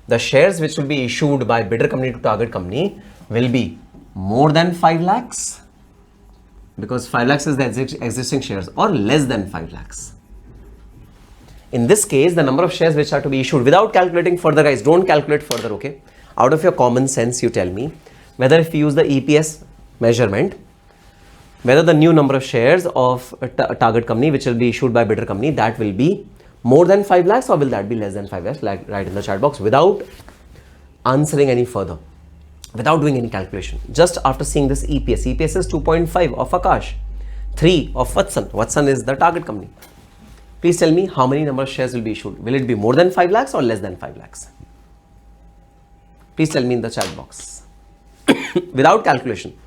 the shares which will be issued by bidder company to target company will be more than 5 lakhs, because 5 lakhs is the existing shares, or less than 5 lakhs. In this case, the number of shares which are to be issued, without calculating further, guys, don't calculate further, okay? Out of your common sense, you tell me whether if you use the EPS measurement, whether the new number of shares of a target company which will be issued by bidder company, that will be more than 5 lakhs or will that be less than 5 lakhs, like write in the chat box without answering any further, without doing any calculation. Just after seeing this EPS is 2.5 of Akash, 3 of Vatsan. Vatsan is the target company. Please tell me how many number of shares will be issued. Will it be more than 5 lakhs or less than 5 lakhs? Please tell me in the chat box. Without calculation.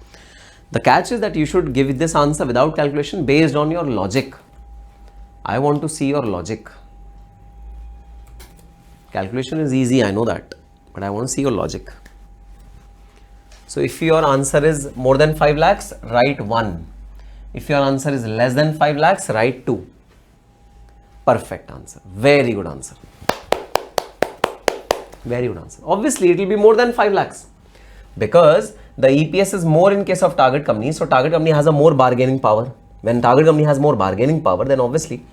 The catch is that you should give this answer without calculation based on your logic. I want to see your logic. Calculation is easy, I know that, but I want to see your logic. So if your answer is more than 5 lakhs, write 1. If your answer is less than 5 lakhs, write 2. Perfect answer. Very good answer. Very good answer. Obviously, it will be more than 5 lakhs because the EPS is more in case of target company. So, target company has a more bargaining power. When target company has more bargaining power, then obviously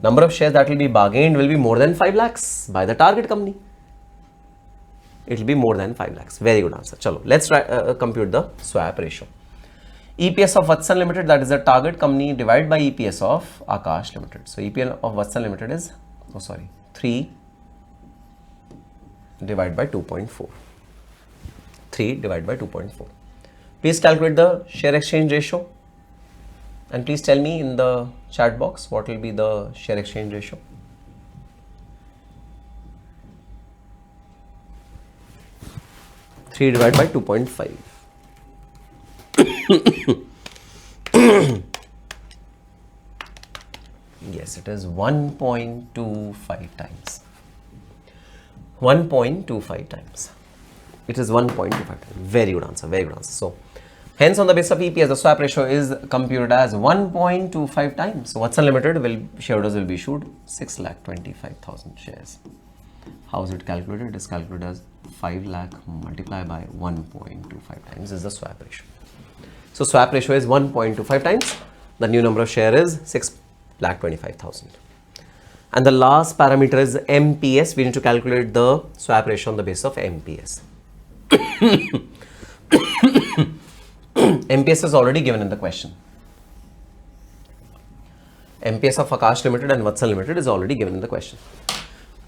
number of shares that will be bargained will be more than 5 lakhs by the target company. It will be more than 5 lakhs. Very good answer. Chalo, let's try compute the swap ratio. EPS of Vatsan Limited, that is the target company, divided by EPS of Akash Limited. So, EPS of Vatsan Limited is, 3 divided by 2.4. 3 divided by 2.4. Please calculate the share exchange ratio. And please tell me in the chat box what will be the share exchange ratio. Three divided by 2.5. Yes, it is 1.25 times. 1.25 times. It is 1.25 times. Very good answer. Very good answer. So, hence on the basis of EPS, the swap ratio is computed as 1.25 times. So, Vatsan Limited shareholders will be issued 6,25,000 shares. How is it calculated? It is calculated as 5 lakh multiplied by 1.25 times is the swap ratio. So, swap ratio is 1.25 times. The new number of share is 6,25,000. And the last parameter is MPS. We need to calculate the swap ratio on the basis of MPS. MPS is already given in the question. MPS of Akash Limited and Vatsan Limited is already given in the question.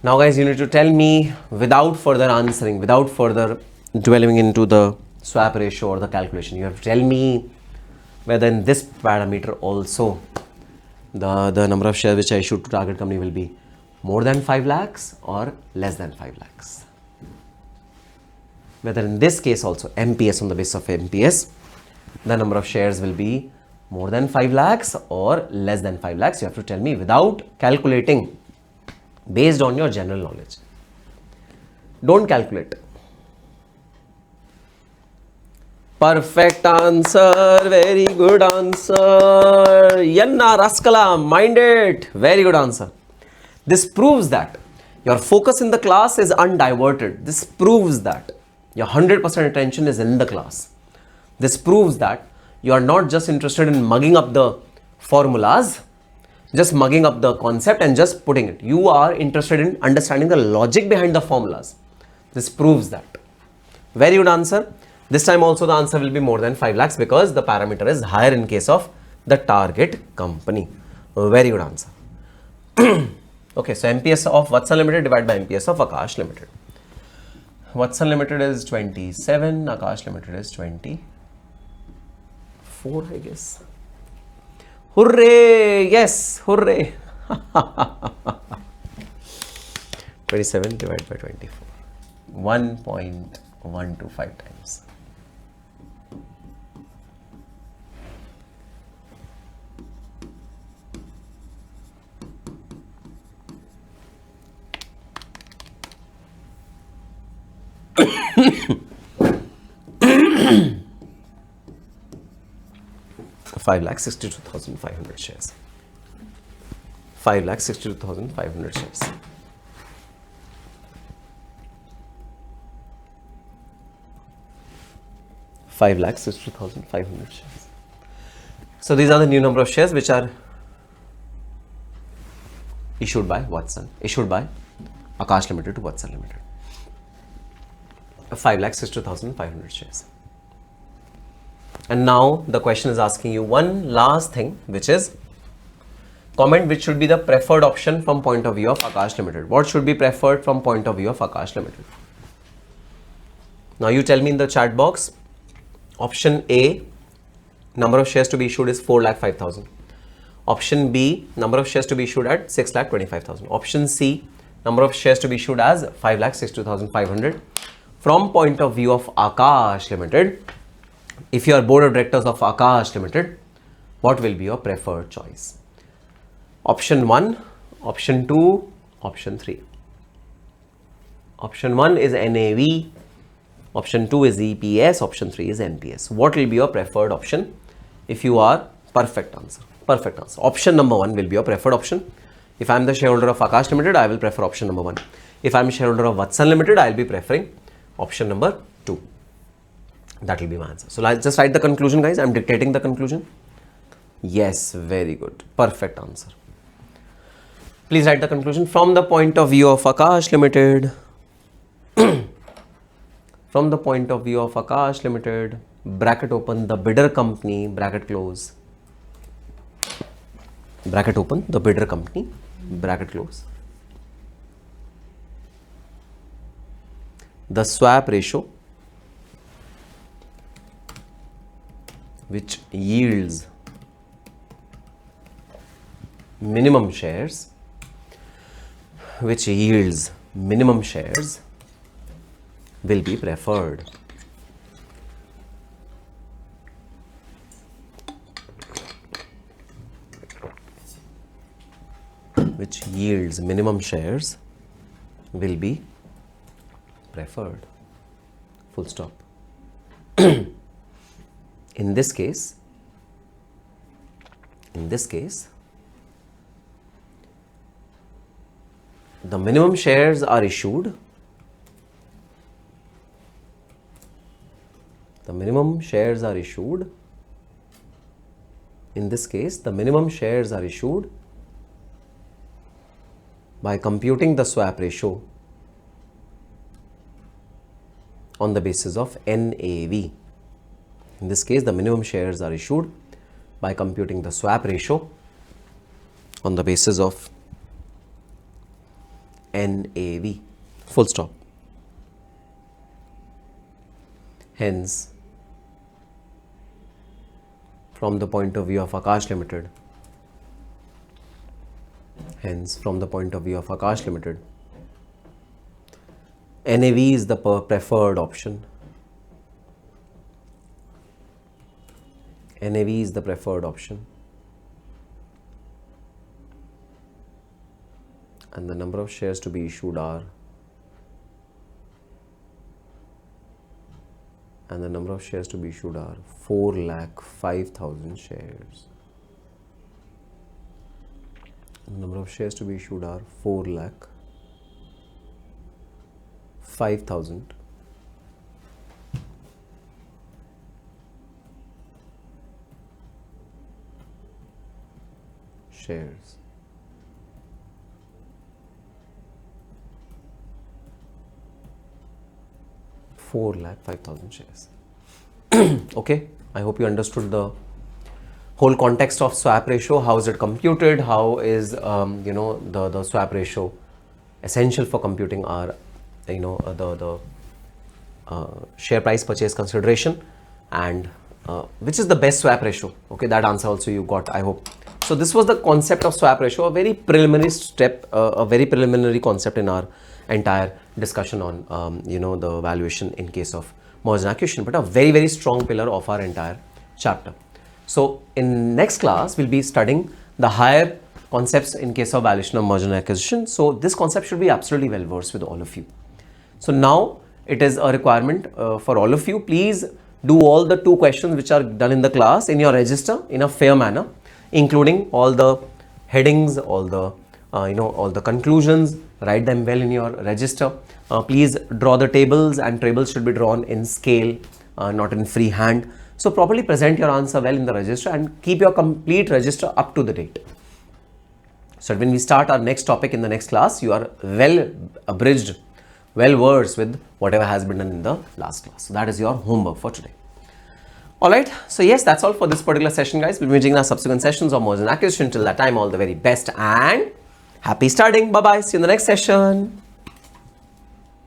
Now guys, you need to tell me without further answering, without further dwelling into the swap ratio or the calculation, you have to tell me whether in this parameter also the number of shares which I issued to target company will be more than 5 lakhs or less than 5 lakhs. Whether in this case also MPS, on the basis of MPS, the number of shares will be more than 5 lakhs or less than 5 lakhs. You have to tell me without calculating, based on your general knowledge. Don't calculate. Perfect answer. Very good answer. Yanna Raskala, mind it. Very good answer. This proves that your focus in the class is undiverted. This proves that your 100% attention is in the class. This proves that you are not just interested in mugging up the formulas, just mugging up the concept and just putting it. You are interested in understanding the logic behind the formulas. This proves that. Very good answer. This time also the answer will be more than 5 lakhs because the parameter is higher in case of the target company. Very good answer. Okay, so MPS of Vatsan Limited divided by MPS of Akash Limited. Vatsan Limited is 27, Akash Limited is 24, I guess. Hooray! Yes, hooray! 27 divided by 24. 1.125 times. Five lakh 62,500 shares. 5,62,500 shares. Five lakh 62,500 shares. So these are the new number of shares which are issued by Vatsan, issued by Akash Limited to Vatsan Limited. 5,62,500 shares. And now the question is asking you one last thing, which is comment which should be the preferred option from point of view of Akash Limited. What should be preferred from point of view of Akash Limited? Now you tell me in the chat box. Option A, number of shares to be issued is 4,05,000. Option B, number of shares to be issued at 6,25,000. Option C, number of shares to be issued as 5,62,500. From point of view of Akash Limited, if you are board of directors of Akash Limited, what will be your preferred choice? Option 1, option 2, option 3. Option 1 is NAV, option 2 is EPS, option 3 is MPS. What will be your preferred option if you are perfect answer? Perfect answer. Option number 1 will be your preferred option. If I am the shareholder of Akash Limited, I will prefer option number 1. If I'm a shareholder of Vatsan Limited, I'll be preferring option number 2. That will be my answer. So let's just write the conclusion, guys. I'm dictating the conclusion. Yes, very good. Perfect answer. Please write the conclusion. From the point of view of Akash Limited, from the point of view of Akash Limited, bracket open, the bidder company, bracket close, bracket open, the bidder company, bracket close, the swap ratio which yields minimum shares, will be preferred. Which yields minimum shares will be preferred. Full stop. In this case, the minimum shares are issued. In this case, the minimum shares are issued by computing the swap ratio on the basis of NAV. In this case, the minimum shares are issued by computing the swap ratio on the basis of NAV. Full stop. Hence, from the point of view of Akash Limited, NAV is the preferred option. NAV is the preferred option. And the number of shares to be issued are 4,05,000 shares. The number of shares to be issued are 4,05,000 shares. shares. Okay, I hope you understood the whole context of swap ratio. How is it computed? How is the swap ratio essential for computing our the share price purchase consideration, and which is the best swap ratio. Okay, that answer also you got, I hope. So this was the concept of swap ratio, a very preliminary step, a very preliminary concept in our entire discussion on the valuation in case of merger and acquisition, but a very, very strong pillar of our entire chapter. So in next class, we'll be studying the higher concepts in case of valuation of merger and acquisition. So this concept should be absolutely well versed with all of you. So now it is a requirement for all of you. Please do all the 2 questions which are done in the class in your register in a fair manner, including all the headings, all the all the conclusions. Write them well in your register. Please draw the tables, and tables should be drawn in scale, not in free hand. So properly present your answer well in the register and keep your complete register up to the date. So when we start our next topic in the next class, you are well abridged, well versed with whatever has been done in the last class. So that is your homework for today. Alright, so yes, that's all for this particular session, guys. We'll be meeting in our subsequent sessions of merger and acquisition. Till that time, all the very best and happy studying. Bye-bye. See you in the next session.